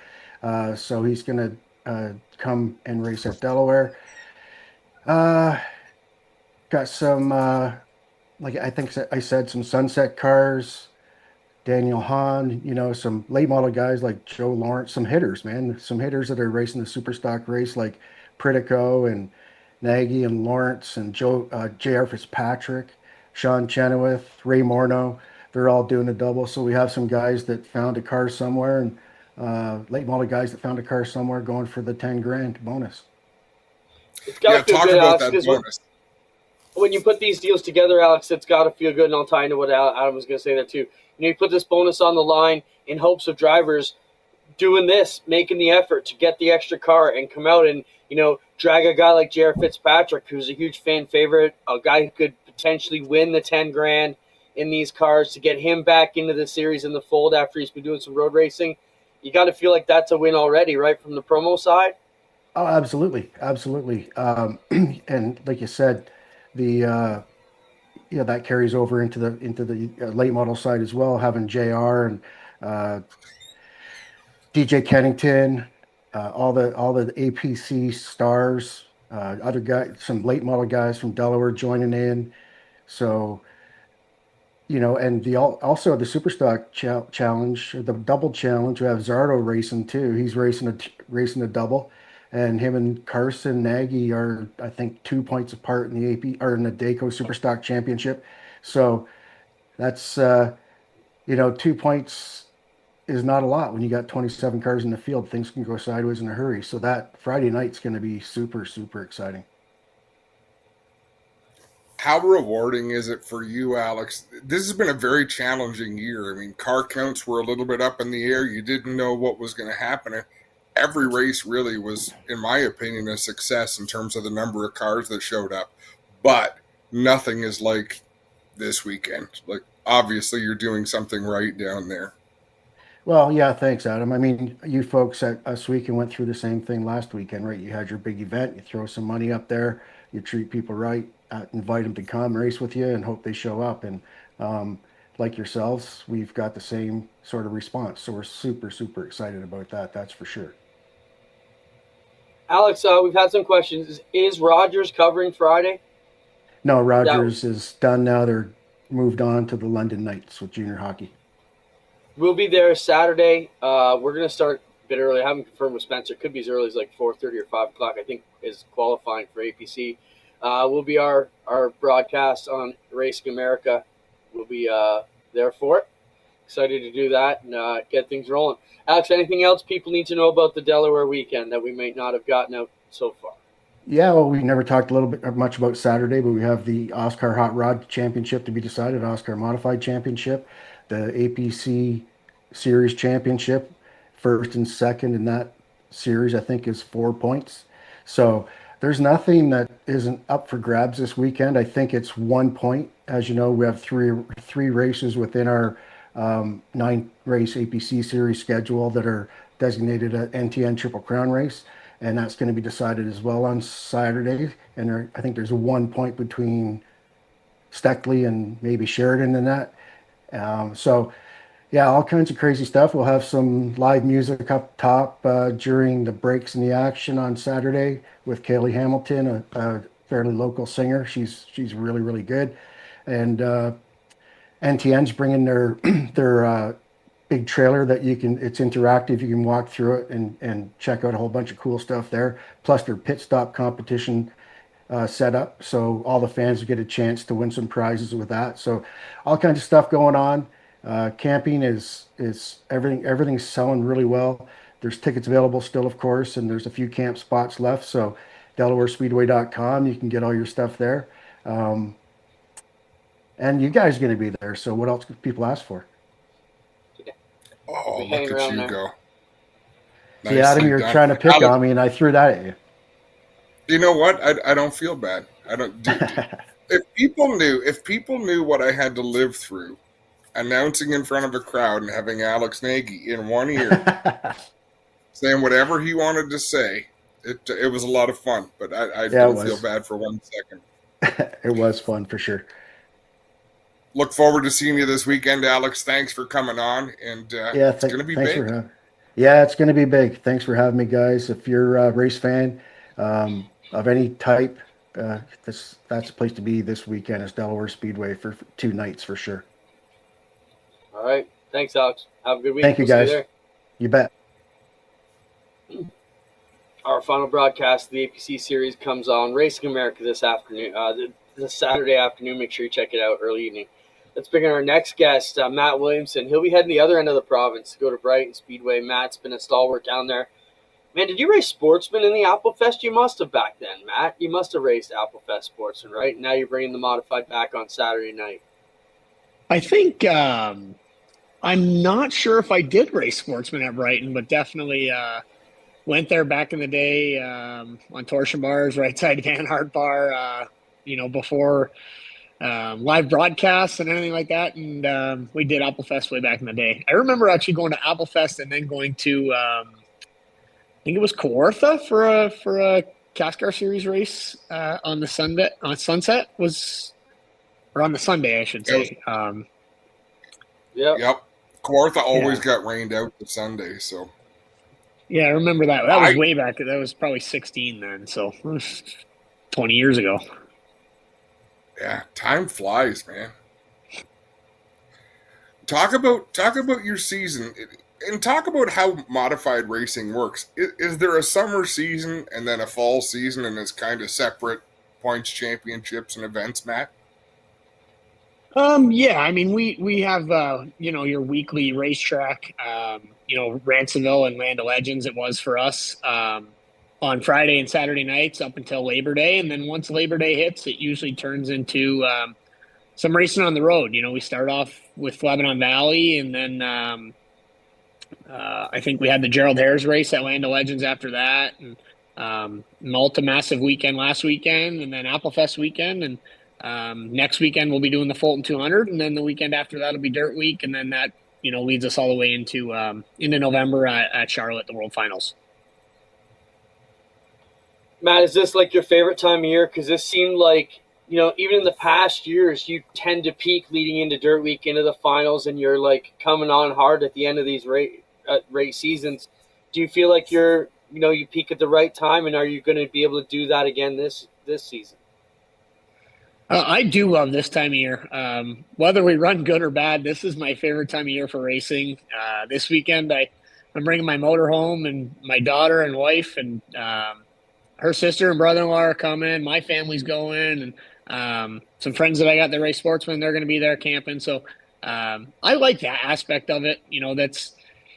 so he's going to come and race at Delaware. Got some, like I think I said, some Sunset cars. Daniel Hahn, some late model guys like Joe Lawrence, some hitters, man, some hitters that are racing the super stock race like Pritico and Nagy and Lawrence and J.R. Fitzpatrick, Sean Chenoweth, Ray Morneau. They're all doing a double. So we have some guys that found a car somewhere and late model guys that found a car somewhere going for the 10 grand bonus.
It's got to feel
talk
good,
about
Alex,
that bonus.
When you put these deals together, Alex, it's got to feel good, and I'll tie into what Adam was going to say there too. You put this bonus on the line in hopes of drivers doing this, making the effort to get the extra car and come out and, drag a guy like Jared Fitzpatrick, who's a huge fan favorite, a guy who could potentially win the 10 grand in these cars, to get him back into the series in the fold after he's been doing some road racing. You got to feel like that's a win already, right, from the promo side?
Oh, absolutely. Absolutely. And like you said, that carries over into the late model side as well, having JR and DJ Kennington, all the APC stars, other guys, some late model guys from Delaware joining in. So, and also the Superstock challenge, the double challenge. We have Zardo racing too. He's racing a double. And him and Carson Nagy are, I think, 2 points apart in the AP or in the Dayco Superstock Championship. So that's 2 points is not a lot when you got 27 cars in the field. Things can go sideways in a hurry. So that Friday night's going to be super, super exciting.
How rewarding is it for you, Alex? This has been a very challenging year. I mean, car counts were a little bit up in the air. You didn't know what was going to happen. Every race really was, in my opinion, a success in terms of the number of cars that showed up. But nothing is like this weekend. Like, obviously, you're doing something right down there.
Well, yeah, thanks, Adam. I mean, you folks at Us Weekend went through the same thing last weekend, right? You had your big event, you throw some money up there, you treat people right, invite them to come race with you and hope they show up. And like yourselves, we've got the same sort of response. So we're super, super excited about that. That's for sure.
Alex, we've had some questions. Is Rogers covering Friday?
No, Rogers is done now. They're moved on to the London Knights with junior hockey.
We'll be there Saturday. We're going to start a bit early. I haven't confirmed with Spencer. It could be as early as like 4:30 or 5 o'clock, I think, is qualifying for APC. Will be our broadcast on Racing America. We'll be there for it. Excited to do that and get things rolling. Alex, anything else people need to know about the Delaware weekend that we may not have gotten out so far?
Yeah, well, we never talked a little bit much about Saturday, but we have the Oscar Hot Rod Championship to be decided, Oscar Modified Championship, the APC Series Championship, first and second in that series, I think, is 4 points. So there's nothing that isn't up for grabs this weekend. I think it's 1 point. As you know, we have three races within our 9-race APC series schedule that are designated an NTN Triple Crown race, and that's going to be decided as well on Saturday. And I think there's 1 point between Steckley and maybe Sheridan in that. So, yeah, all kinds of crazy stuff. We'll have some live music up top during the breaks in the action on Saturday with Kaylee Hamilton, a fairly local singer. She's really, really good. And NTN's bringing their big trailer that it's interactive. You can walk through it and check out a whole bunch of cool stuff there. Plus their pit stop competition set up, so all the fans get a chance to win some prizes with that. So all kinds of stuff going on. Camping is everything's selling really well. There's tickets available still, of course, and there's a few camp spots left. So DelawareSpeedway.com, you can get all your stuff there. And you guys are going to be there, so what else could people ask for?
Oh, look at you go.
See, Adam, you're trying to pick on me, and I threw that at you.
You know what? I don't feel bad. I don't. If people knew what I had to live through, announcing in front of a crowd and having Alex Nagy in one ear saying whatever he wanted to say, It was a lot of fun, but I
Yeah,
don't feel bad for 1 second.
It was fun for sure.
Look forward to seeing you this weekend, Alex. Thanks for coming on, and it's going to be big.
Yeah, it's going to be big. Thanks for having me, guys. If you're a race fan of any type, that's a place to be this weekend. Is Delaware Speedway for 2 nights for sure.
All right. Thanks, Alex. Have a good week.
Thank you, guys. You bet.
Our final broadcast of the APC series comes on Racing America this afternoon, this Saturday afternoon. Make sure you check it out early evening. Let's bring in our next guest, Matt Williamson. He'll be heading the other end of the province to go to Brighton Speedway. Matt's been a stalwart down there. Man, did you race Sportsman in the Applefest? You must have back then, Matt. You must have raced Applefest Sportsman, right? Now you're bringing the modified back on Saturday night.
I think I'm not sure if I did race Sportsman at Brighton, but definitely went there back in the day on torsion bars, right side Van Hart bar, before live broadcasts and anything like that. And we did Applefest way back in the day. I remember actually going to Applefest and then going to, I think it was Kawartha for a CASCAR series race on the Sunday, on Sunset or on the Sunday, I should say.
Yep. Kawartha always got rained out the Sunday, so.
Yeah, I remember that. That was way back. That was probably 16 then, so 20 years ago.
Yeah, time flies, man. Talk about your season and talk about how modified racing works. Is there a summer season and then a fall season, and it's kind of separate points, championships, and events, Matt?
Yeah, I mean, we have your weekly racetrack. Ransomville and Land of Legends. It was for us on Friday and Saturday nights up until Labor Day, and then once Labor Day hits, it usually turns into some racing on the road. We start off with Lebanon Valley, and then I think we had the Gerald Harris race at Land of Legends after that, and Malta Massive weekend last weekend, and then Applefest weekend, and next weekend we'll be doing the Fulton 200, and then the weekend after that will be Dirt Week, and then that leads us all the way into November at Charlotte, the World Finals.
Matt, is this like your favorite time of year? Because this seemed like, even in the past years, you tend to peak leading into Dirt Week, into the finals, and you're like coming on hard at the end of these race seasons. Do you feel like you peak at the right time, and are you going to be able to do that again this season?
I do love this time of year. Whether we run good or bad, this is my favorite time of year for racing. This weekend, I'm bringing my motor home, and my daughter and wife and her sister and brother-in-law are coming. My family's going, and some friends that I got that race Sportsman, they're going to be there camping. So I like that aspect of it.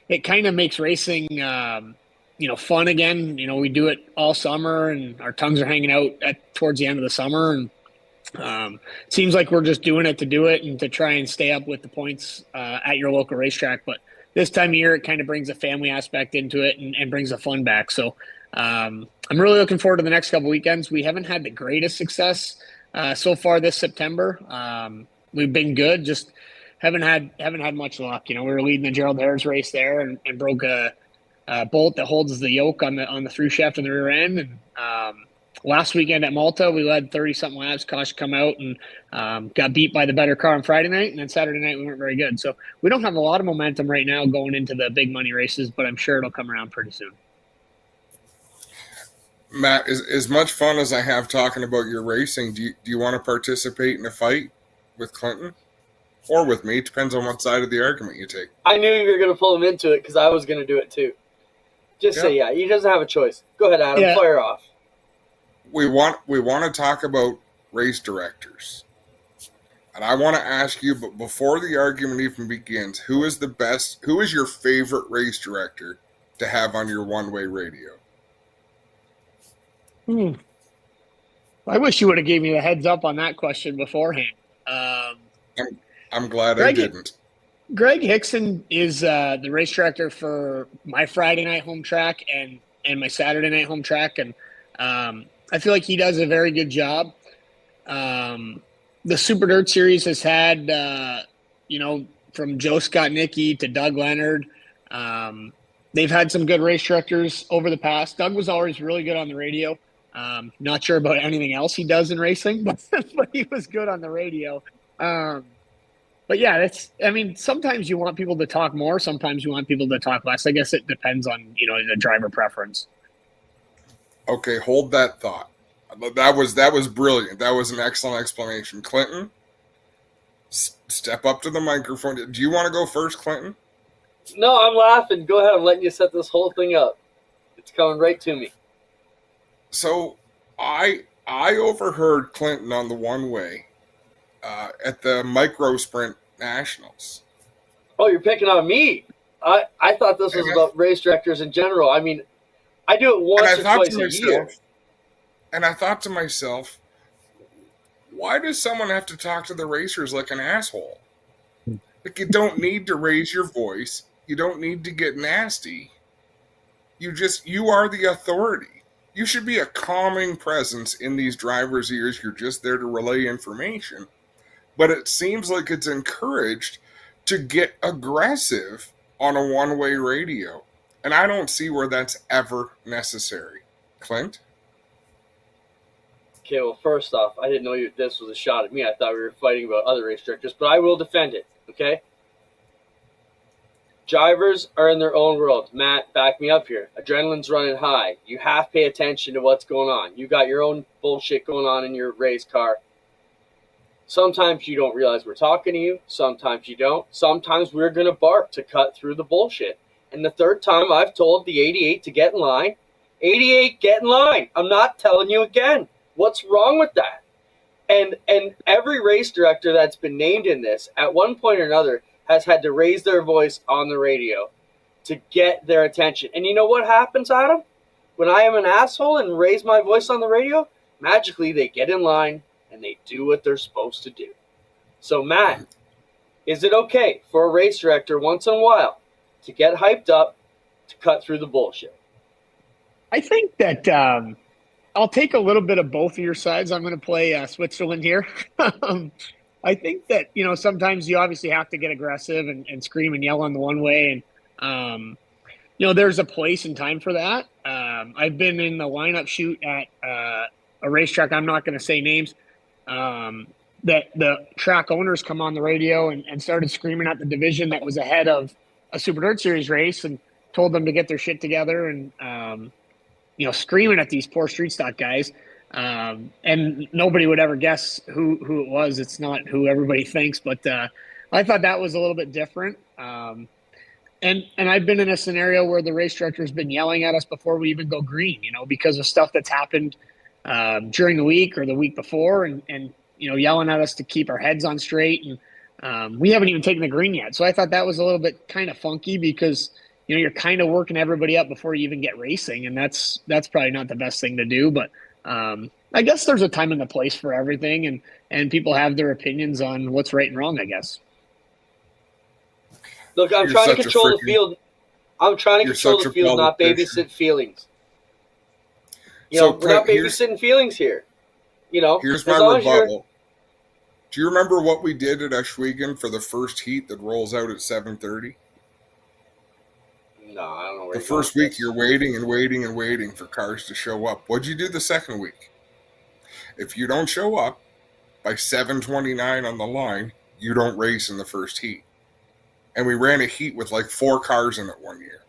It kind of makes racing, fun again. We do it all summer, and our tongues are hanging out towards the end of the summer, and it seems like we're just doing it to do it and to try and stay up with the points at your local racetrack. But this time of year, it kind of brings a family aspect into it and brings the fun back. So I'm really looking forward to the next couple weekends. We haven't had the greatest success so far this September. We've been good, just haven't had much luck. We were leading the Gerald Harris race there and broke a bolt that holds the yoke on the through shaft and the rear end. And last weekend at Malta, we led 30-something laps. Caution come out and got beat by the better car on Friday night, and then Saturday night we weren't very good. So we don't have a lot of momentum right now going into the big money races, but I'm sure it'll come around pretty soon.
Matt, as much fun as I have talking about your racing, do you want to participate in a fight with Clinton or with me? It depends on what side of the argument you take.
I knew you were going to pull him into it because I was going to do it too. Just say yeah. He doesn't have a choice. Go ahead, Adam. Fire off.
We want to talk about race directors. And I want to ask you, but before the argument even begins, who is your favorite race director to have on your one-way radio?
I wish you would have gave me the heads up on that question beforehand.
I'm glad I didn't.
Greg Hickson is the race director for my Friday night home track and my Saturday night home track. And I feel like he does a very good job. The Super Dirt Series has had, from Joe Scott Nikki to Doug Leonard, They've had some good race directors over the past. Doug was always really good on the radio. Not sure about anything else he does in racing, but he was good on the radio. But yeah, sometimes you want people to talk more. Sometimes you want people to talk less. I guess it depends on, the driver preference.
Okay, hold that thought. That was brilliant. That was an excellent explanation. Clinton, step up to the microphone. Do you want to go first, Clinton?
No, I'm laughing. Go ahead. I'm letting you set this whole thing up. It's coming right to me.
So I overheard Clinton on the one-way at the Micro Sprint Nationals.
Oh, you're picking on me. I thought this was about race directors in general. I mean, I do it once or twice a year.
And I thought to myself, why does someone have to talk to the racers like an asshole? Like, you don't need to raise your voice. You don't need to get nasty. You are the authority. You should be a calming presence in these drivers' ears. You're just there to relay information. But it seems like it's encouraged to get aggressive on a one-way radio. And I don't see where that's ever necessary. Clint?
Okay, well, first off, I didn't know this was a shot at me. I thought we were fighting about other race directors, but I will defend it, okay? Drivers are in their own world. Matt, back me up here. Adrenaline's running high. You have to pay attention to what's going on. You got your own bullshit going on in your race car. Sometimes you don't realize we're talking to you. Sometimes you don't. Sometimes we're going to bark to cut through the bullshit. And the third time I've told the 88 to get in line. 88, get in line. I'm not telling you again. What's wrong with that? And every race director that's been named in this, at one point or another, has had to raise their voice on the radio to get their attention. And you know what happens, Adam? When I am an asshole and raise my voice on the radio, magically they get in line and they do what they're supposed to do. So, Matt, is it okay for a race director once in a while to get hyped up to cut through the bullshit?
I think that I'll take a little bit of both of your sides. I'm going to play Switzerland here. I think that, sometimes you obviously have to get aggressive and scream and yell on the one way. And, there's a place and time for that. I've been in the lineup shoot at a racetrack. I'm not going to say names. That the track owners come on the radio and started screaming at the division that was ahead of a Super Dirt Series race and told them to get their shit together and, screaming at these poor street stock guys. And nobody would ever guess who it was. It's not who everybody thinks, but I thought that was a little bit different. And I've been in a scenario where the race director has been yelling at us before we even go green, because of stuff that's happened during the week or the week before and yelling at us to keep our heads on straight. And we haven't even taken the green yet. So I thought that was a little bit kind of funky because, you're kind of working everybody up before you even get racing. And that's probably not the best thing to do. But I guess there's a time and a place for everything. And people have their opinions on what's right and wrong, I guess.
Look, I'm trying to control the field. I'm trying to control the field, not babysit feelings. We're not babysitting feelings here.
Here's my rebuttal. Do you remember what we did at Ashwaubenon for the first heat that rolls out at 7:30?
No, I don't know.
The first week you're waiting and waiting and waiting for cars to show up. What'd you do the second week? If you don't show up by 7:29 on the line, you don't race in the first heat. And we ran a heat with like 4 cars in it one year.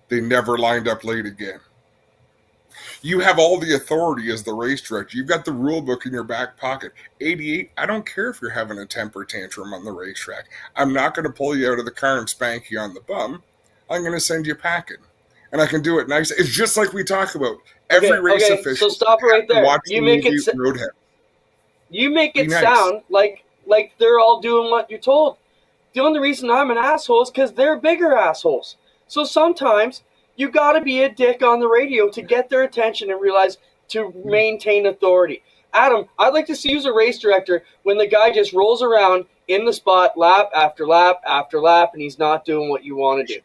They never lined up late again. You have all the authority as the race director. You've got the rule book in your back pocket. 88, I don't care if you're having a temper tantrum on the racetrack. I'm not going to pull you out of the car and spank you on the bum. I'm going to send you packing. And I can do it nice. It's just like we talk about. Every race official.
So stop right there. You make it sound like they're all doing what you're told. The only reason I'm an asshole is because they're bigger assholes. So sometimes you got to be a dick on the radio to get their attention and realize to maintain authority. Adam, I'd like to see you as a race director when the guy just rolls around in the spot lap after lap after lap and he's not doing what you want to do.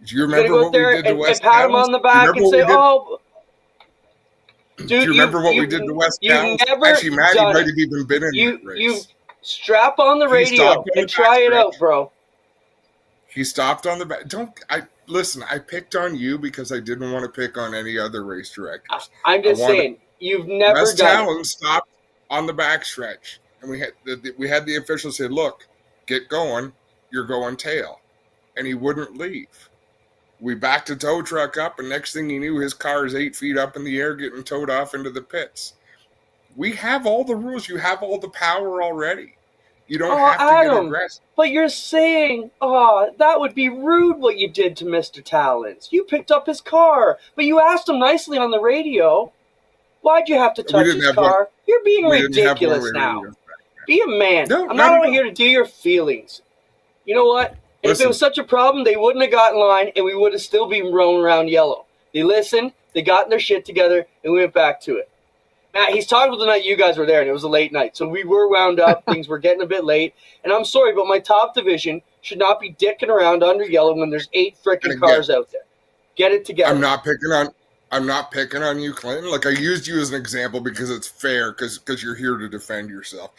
Do you remember what we did to West
and pat him on the back and say, "Oh, dude,
do you remember what we did to West Cows?" Actually, Maddie might have even been in that race.
You strap on the radio and try it out, bro.
He stopped on the back. listen, I picked on you because I didn't want to pick on any other race directors.
I'm just saying, you've never
Wes
done
Talon stopped on the backstretch, and we had the officials say, "Look, get going. You're going tail," and he wouldn't leave. We backed the tow truck up, and next thing you knew, his car is 8 feet up in the air, getting towed off into the pits. We have all the rules. You have all the power already. You don't have to get aggressive.
But you're saying, that would be rude what you did to Mr. Talons. You picked up his car, but you asked him nicely on the radio. Why'd you have to touch his car? You're being ridiculous now. Be a man.
No,
I'm not over here to do your feelings. You know what? If it was such a problem, they wouldn't have got in line, and we would have still been rolling around yellow. They listened, they got their shit together, and we went back to it. Matt, he's talking about the night you guys were there, and it was a late night. So we were wound up. Things were getting a bit late. And I'm sorry, but my top division should not be dicking around under yellow when there's 8 freaking cars out there. Get it together.
I'm not picking on you, Clinton. Like, I used you as an example because it's fair, because you're here to defend yourself.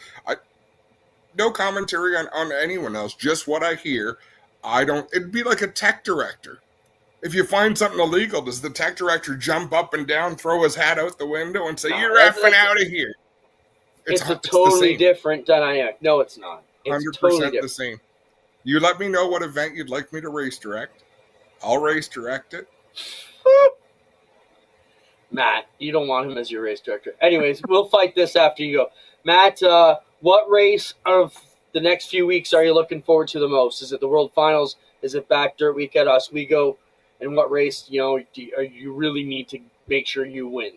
No commentary on anyone else, just what I hear. It'd be like a tech director. If you find something illegal, does the tech director jump up and down, throw his hat out the window, and say, "You're effing out of here"?
It's a totally different dynamic. No, it's not. It's
100%
totally
the same. You let me know what event you'd like me to race direct. I'll race direct it.
Matt, you don't want him as your race director. Anyways, we'll fight this after you go. Matt, what race of the next few weeks are you looking forward to the most? Is it the World Finals? Is it back dirt week at Oswego? And what race, you really need to make sure you win?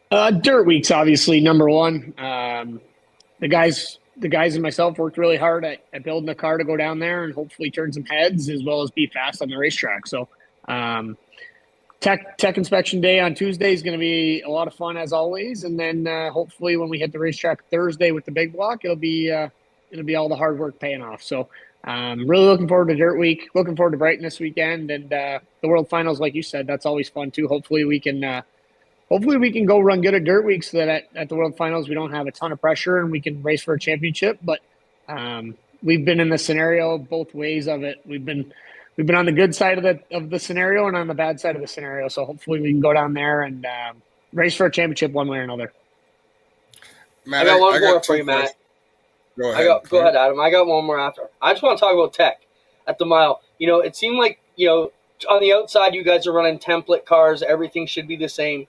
Dirt week's obviously number one. The guys and myself worked really hard at building a car to go down there and hopefully turn some heads as well as be fast on the racetrack. So tech inspection day on Tuesday is going to be a lot of fun as always. And then hopefully when we hit the racetrack Thursday with the big block, it'll be all the hard work paying off. So really looking forward to Dirt Week, looking forward to Brighton this weekend, and the World Finals, like you said, that's always fun too. Hopefully we can go run good at Dirt Week so that at the World Finals we don't have a ton of pressure and we can race for a championship. But we've been in the scenario both ways of it. We've been on the good side of the scenario and on the bad side of the scenario. So hopefully we can go down there and race for a championship one way or another.
Matt,
I got one more for you, Matt.
Go ahead.
Go ahead, Adam. I got one more after. I just want to talk about tech at the mile. It seemed like, on the outside, you guys are running template cars. Everything should be the same.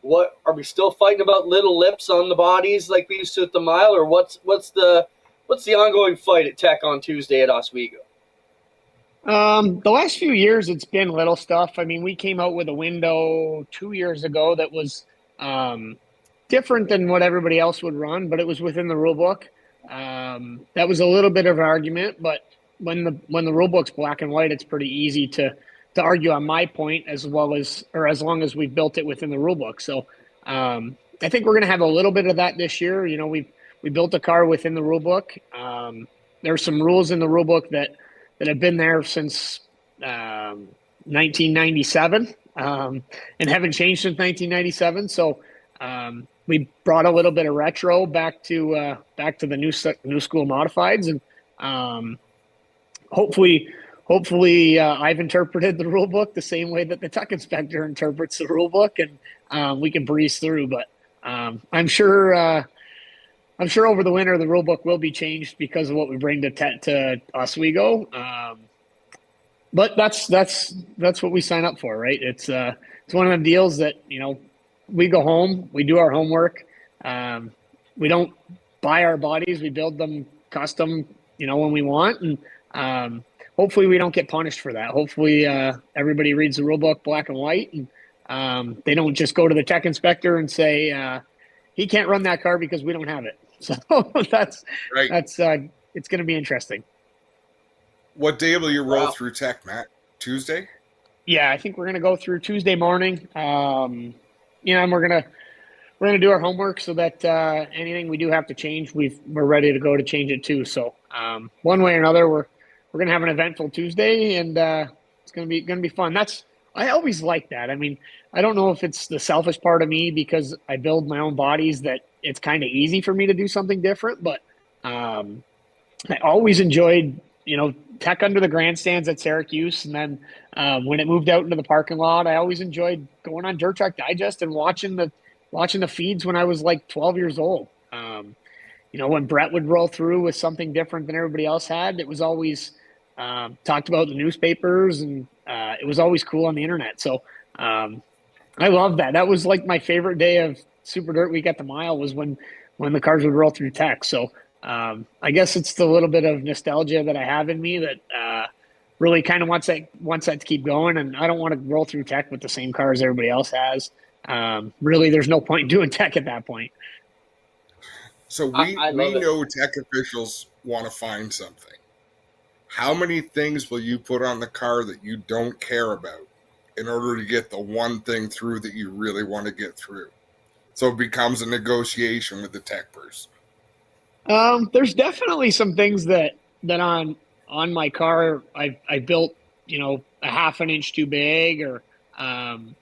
What are we still fighting about? Little lips on the bodies like we used to at the mile, or what's the ongoing fight at tech on Tuesday at Oswego?
The last few years, it's been little stuff. I mean, we came out with a window 2 years ago that was different than what everybody else would run, but it was within the rule book. That was a little bit of an argument, but when the rule book's black and white, it's pretty easy to argue on my point as long as we built it within the rule book. So I think we're going to have a little bit of that this year. We built a car within the rule book. There's some rules in the rule book that have been there since 1997 and haven't changed since 1997. So we brought a little bit of retro back to the new school modifieds, and hopefully I've interpreted the rule book the same way that the tech inspector interprets the rule book, and we can breeze through. But I'm sure over the winter the rule book will be changed because of what we bring to Oswego. But that's what we sign up for, right? It's one of them deals that we go home, we do our homework. We don't buy our bodies, we build them custom, when we want, and hopefully we don't get punished for that. Hopefully everybody reads the rule book black and white, and they don't just go to the tech inspector and say he can't run that car because we don't have it. So that's right. It's going to be interesting.
What day will you roll through tech, Matt? Tuesday?
Yeah, I think we're going to go through Tuesday morning. And we're gonna do our homework so that anything we do have to change, we're ready to go to change it too. So one way or another, we're gonna have an eventful Tuesday, and it's gonna be fun. I always like that. I mean, I don't know if it's the selfish part of me because I build my own bodies that it's kind of easy for me to do something different, but I always enjoyed tech under the grandstands at Syracuse. And then when it moved out into the parking lot, I always enjoyed going on Dirt Track Digest and watching the feeds when I was like 12 years old. When Brett would roll through with something different than everybody else had, it was always talked about in the newspapers, and it was always cool on the internet. So I love that. That was like my favorite day of Super Dirt Week at the mile, was when the cars would roll through tech. So I guess it's the little bit of nostalgia that I have in me that really kind of wants that to keep going. And I don't want to roll through tech with the same cars everybody else has. Really, there's no point in doing tech at that point.
So we know tech officials want to find something. How many things will you put on the car that you don't care about in order to get the one thing through that you really want to get through? So it becomes a negotiation with the tech person.
There's definitely some things that on my car I built, a half an inch too big, or 2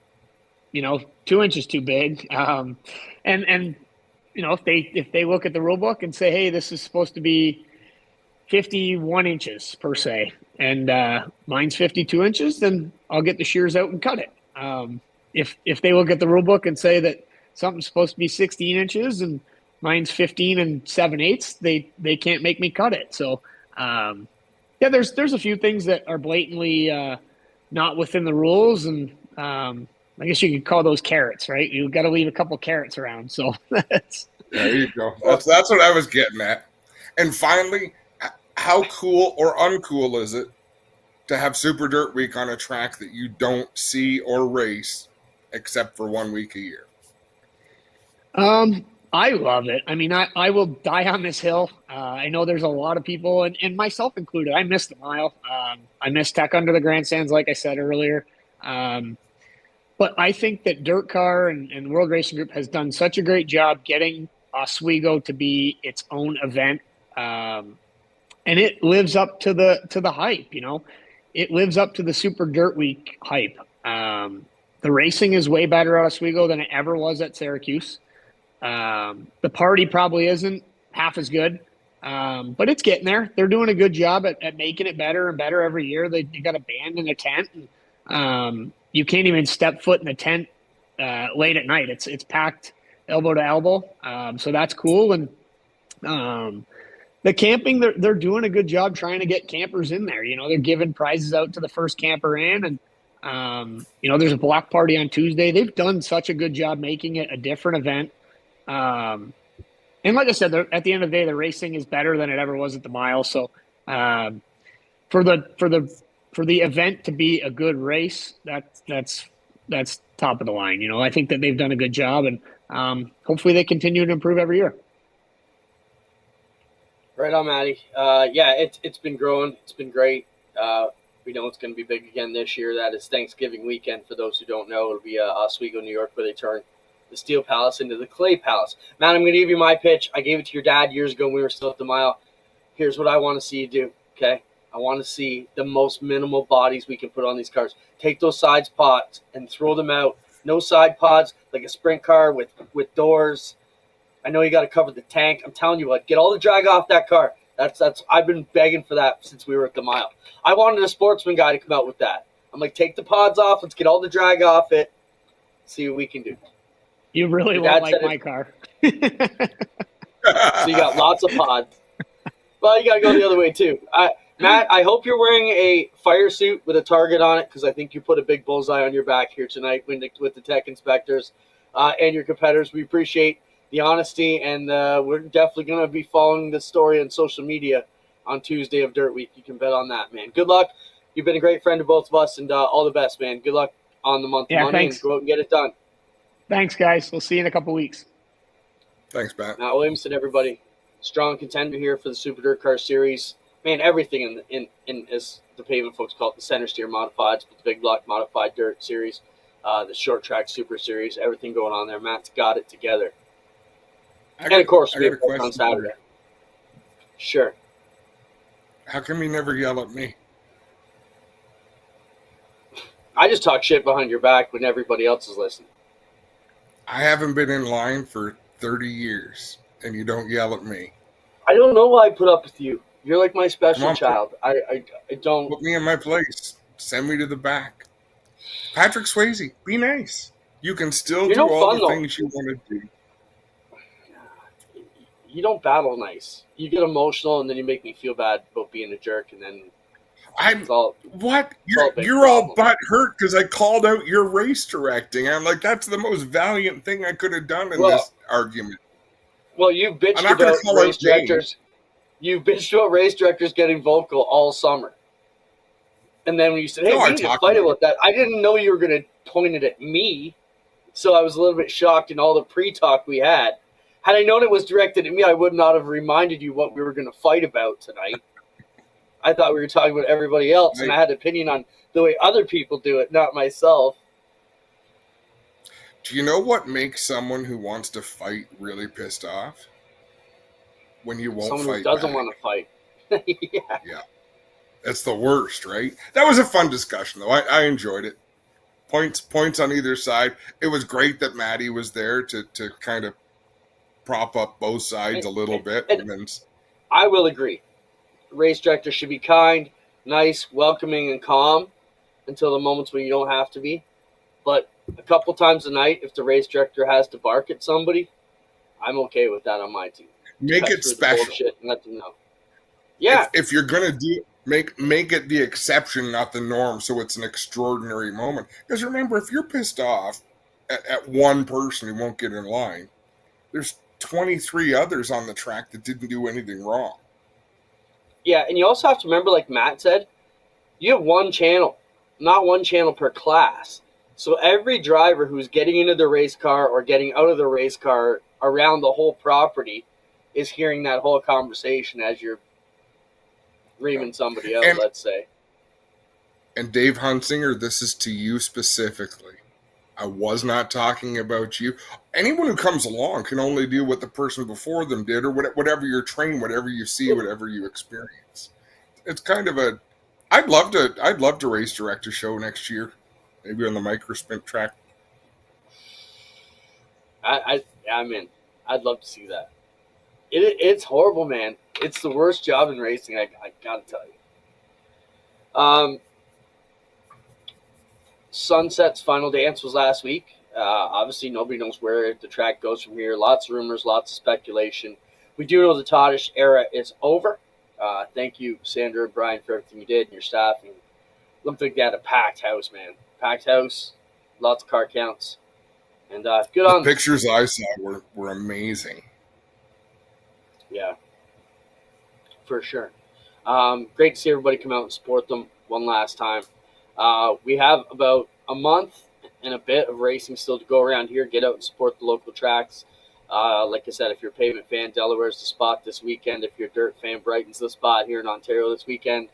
inches too big. And if they look at the rule book and say, hey, this is supposed to be 51 inches per se, and mine's 52 inches, then I'll get the shears out and cut it. If they look at the rule book and say that something's supposed to be 16 inches and mine's 15 and 7/8, they can't make me cut it. So there's a few things that are blatantly not within the rules, and I guess you could call those carrots, right? You've got to leave a couple carrots around. So
there you go. That's what I was getting at. And finally, how cool or uncool is it to have Super Dirt Week on a track that you don't see or race except for 1 week a year?
I love it. I mean, I will die on this hill. I know there's a lot of people, and myself included, I missed the mile. I missed tech under the grandstands, like I said earlier. But I think that Dirt Car and World Racing Group has done such a great job getting Oswego to be its own event. And it lives up to the hype, It lives up to the Super Dirt Week hype. The racing is way better at Oswego than it ever was at Syracuse. The party probably isn't half as good, but it's getting there. They're doing a good job at making it better and better every year. They got a band in a tent, and you can't even step foot in the tent late at night. It's packed elbow to elbow, so that's cool. And the camping, they're doing a good job trying to get campers in there. They're giving prizes out to the first camper in, and there's a block party on Tuesday. They've done such a good job making it a different event. And like I said, at the end of the day, the racing is better than it ever was at the mile. So for the event to be a good race, that's top of the line. I think that they've done a good job, and hopefully they continue to improve every year.
Right on, Matty. It's been growing. It's been great. We know it's going to be big again this year. That is Thanksgiving weekend. For those who don't know, it'll be Oswego, New York, where they turn the Steel Palace into the Clay Palace. Matt, I'm going to give you my pitch. I gave it to your dad years ago when we were still at the mile. Here's what I want to see you do, okay? I want to see the most minimal bodies we can put on these cars. Take those side pods and throw them out. No side pods, like a sprint car with doors. I know you got to cover the tank. I'm telling you what, get all the drag off that car. That's I've been begging for that since we were at the mile. I wanted a sportsman guy to come out with that. I'm like, take the pods off. Let's get all the drag off it. See what we can do.
You really won't like my car.
So you got lots of pods. Well, you got to go the other way too. Matt, I hope you're wearing a fire suit with a target on it, because I think you put a big bullseye on your back here tonight with the tech inspectors and your competitors. We appreciate the honesty, and we're definitely going to be following this story on social media on Tuesday of Dirt Week. You can bet on that, man. Good luck. You've been a great friend to both of us, and all the best, man. Good luck on the month of money,
thanks.
And go out and get it done.
Thanks, guys. We'll see you in a couple weeks.
Thanks, Matt.
Matt Williamson, everybody. Strong contender here for the Super Dirt Car Series. Man, everything in as the pavement folks call it, the center steer modifieds, the big block modified dirt series, the short track super series, everything going on there. Matt's got it together. And of course, we have on Saturday. Sure.
How come you never yell at me?
I just talk shit behind your back when everybody else is listening.
I haven't been in line for 30 years, and you don't yell at me.
I don't know why I put up with you. You're like my special child. I don't
put me in my place. Send me to the back. Patrick Swayze, be nice. You can still do all the things you want to do.
You don't battle nice. You get emotional, and then you make me feel bad about being a jerk, and then
You're all butt hurt because I called out your race directing. I'm like, that's the most valiant thing I could have done in this argument.
Well, you bitched about race directors. You bitched about race directors getting vocal all summer. And then when you said, hey, we need to fight about that, I didn't know you were going to point it at me. So I was a little bit shocked in all the pre-talk we had. Had I known it was directed at me, I would not have reminded you what we were going to fight about tonight. I thought we were talking about everybody else, and I had an opinion on the way other people do it, not myself.
Do you know what makes someone who wants to fight really pissed off? When you won't fight
Someone who doesn't want to fight.
Yeah. That's the worst, right? That was a fun discussion, though. I enjoyed it. Points on either side. It was great that Maddie was there to kind of prop up both sides a little bit. And
I will agree. Race directors should be kind, nice, welcoming, and calm until the moments when you don't have to be. But a couple times a night, if the race director has to bark at somebody, I'm okay with that on my team.
Make it special.
Bullshit and let them know. Yeah.
If you're going to do it, make it the exception, not the norm, so it's an extraordinary moment. Because remember, if you're pissed off at one person who won't get in line, there's 23 others on the track that didn't do anything wrong.
Yeah, and you also have to remember, like Matt said, you have one channel, not one channel per class. So every driver who's getting into the race car or getting out of the race car around the whole property is hearing that whole conversation as you're reaming somebody out, let's say.
And Dave Hunsinger, this is to you specifically. I was not talking about you. Anyone who comes along can only do what the person before them did, or whatever you're trained, whatever you see, whatever you experience. It's kind of a. I'd love to race direct a show next year, maybe on the microspin track.
I'm in. I'd love to see that. It's horrible, man. It's the worst job in racing. I gotta tell you. Sunset's final dance was last week. Obviously, nobody knows where the track goes from here. Lots of rumors, lots of speculation. We do know the Toddish era is over. Thank you, Sandra and Brian, for everything you did and your staff. And looked like they had a packed house, man. Packed house, lots of car counts. And good on
the pictures I saw were amazing.
Yeah, for sure. Great to see everybody come out and support them one last time. We have about a month and a bit of racing still to go around here. Get out and support the local tracks. Like I said, if you're a pavement fan, Delaware's the spot this weekend. If you're a dirt fan, Brighton's the spot here in Ontario this weekend.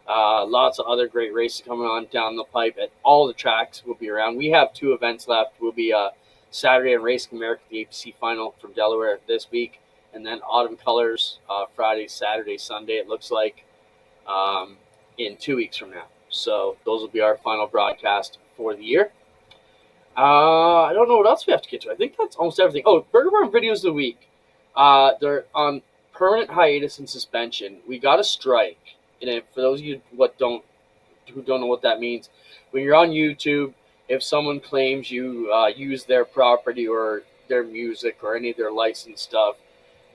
Lots of other great races coming on down the pipe at all the tracks will be around. We have 2 events left. We'll be Saturday on Racing America, the APC final from Delaware this week. And then Autumn Colors, Friday, Saturday, Sunday, it looks like, in 2 weeks from now. So those will be our final broadcast for the year. I don't know what else we have to get to. I think that's almost everything. Oh, Burger Barn Videos of the Week. They're on permanent hiatus and suspension. We got a strike. And for those of you who don't know what that means, when you're on YouTube, if someone claims you use their property or their music or any of their licensed stuff,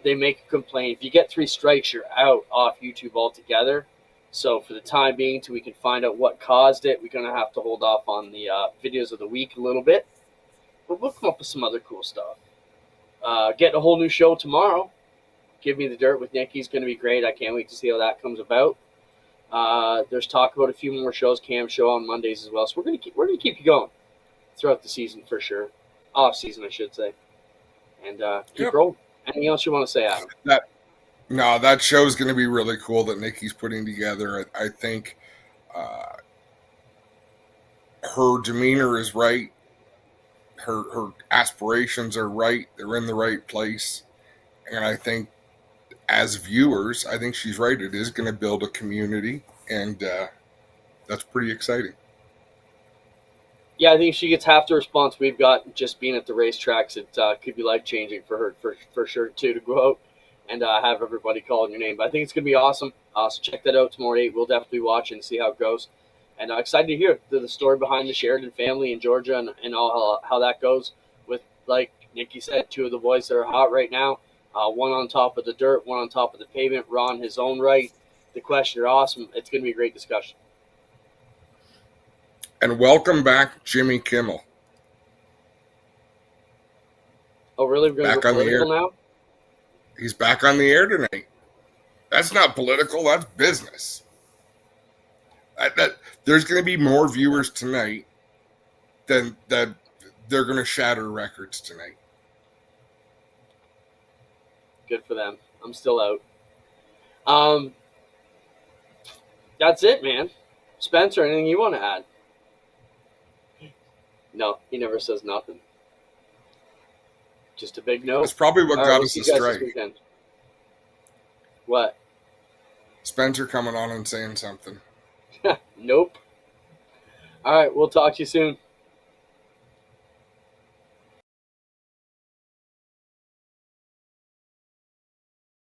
they make a complaint. If you get 3 strikes, you're out off YouTube altogether. So for the time being, until we can find out what caused it, we're going to have to hold off on the videos of the week a little bit. But we'll come up with some other cool stuff. Getting a whole new show tomorrow. Give Me the Dirt with Nikki is going to be great. I can't wait to see how that comes about. There's talk about a few more shows, Cam show on Mondays as well. So we're going to keep you going throughout the season for sure. Off season, I should say. And keep rolling. Anything else you want to say, Adam?
That show is going to be really cool that Nikki's putting together. I think her demeanor is right. Her aspirations are right. They're in the right place. And I think as viewers, I think she's right. It is going to build a community, and that's pretty exciting.
Yeah, I think if she gets half the response we've got just being at the racetracks, it could be life-changing for her for sure, too, to go out and have everybody calling your name. But I think it's going to be awesome. So check that out tomorrow night. We'll definitely watch and see how it goes. And excited to hear the story behind the Sheridan family in Georgia and all how that goes with, like Nikki said, two of the boys that are hot right now. One on top of the dirt, one on top of the pavement. Ron, his own right. The question are awesome. It's going to be a great discussion.
And welcome back, Jimmy Kimmel.
Oh, really? We're going to go political now?
He's back on the air tonight. That's not political. That's business. There's going to be more viewers tonight than that. They're going to shatter records tonight.
Good for them. I'm still out. That's it, man. Spencer, anything you want to add? No, he never says nothing. Just a big no.
That's probably what got us astray.
What?
Spencer coming on and saying something.
Nope. All right, we'll talk to you soon.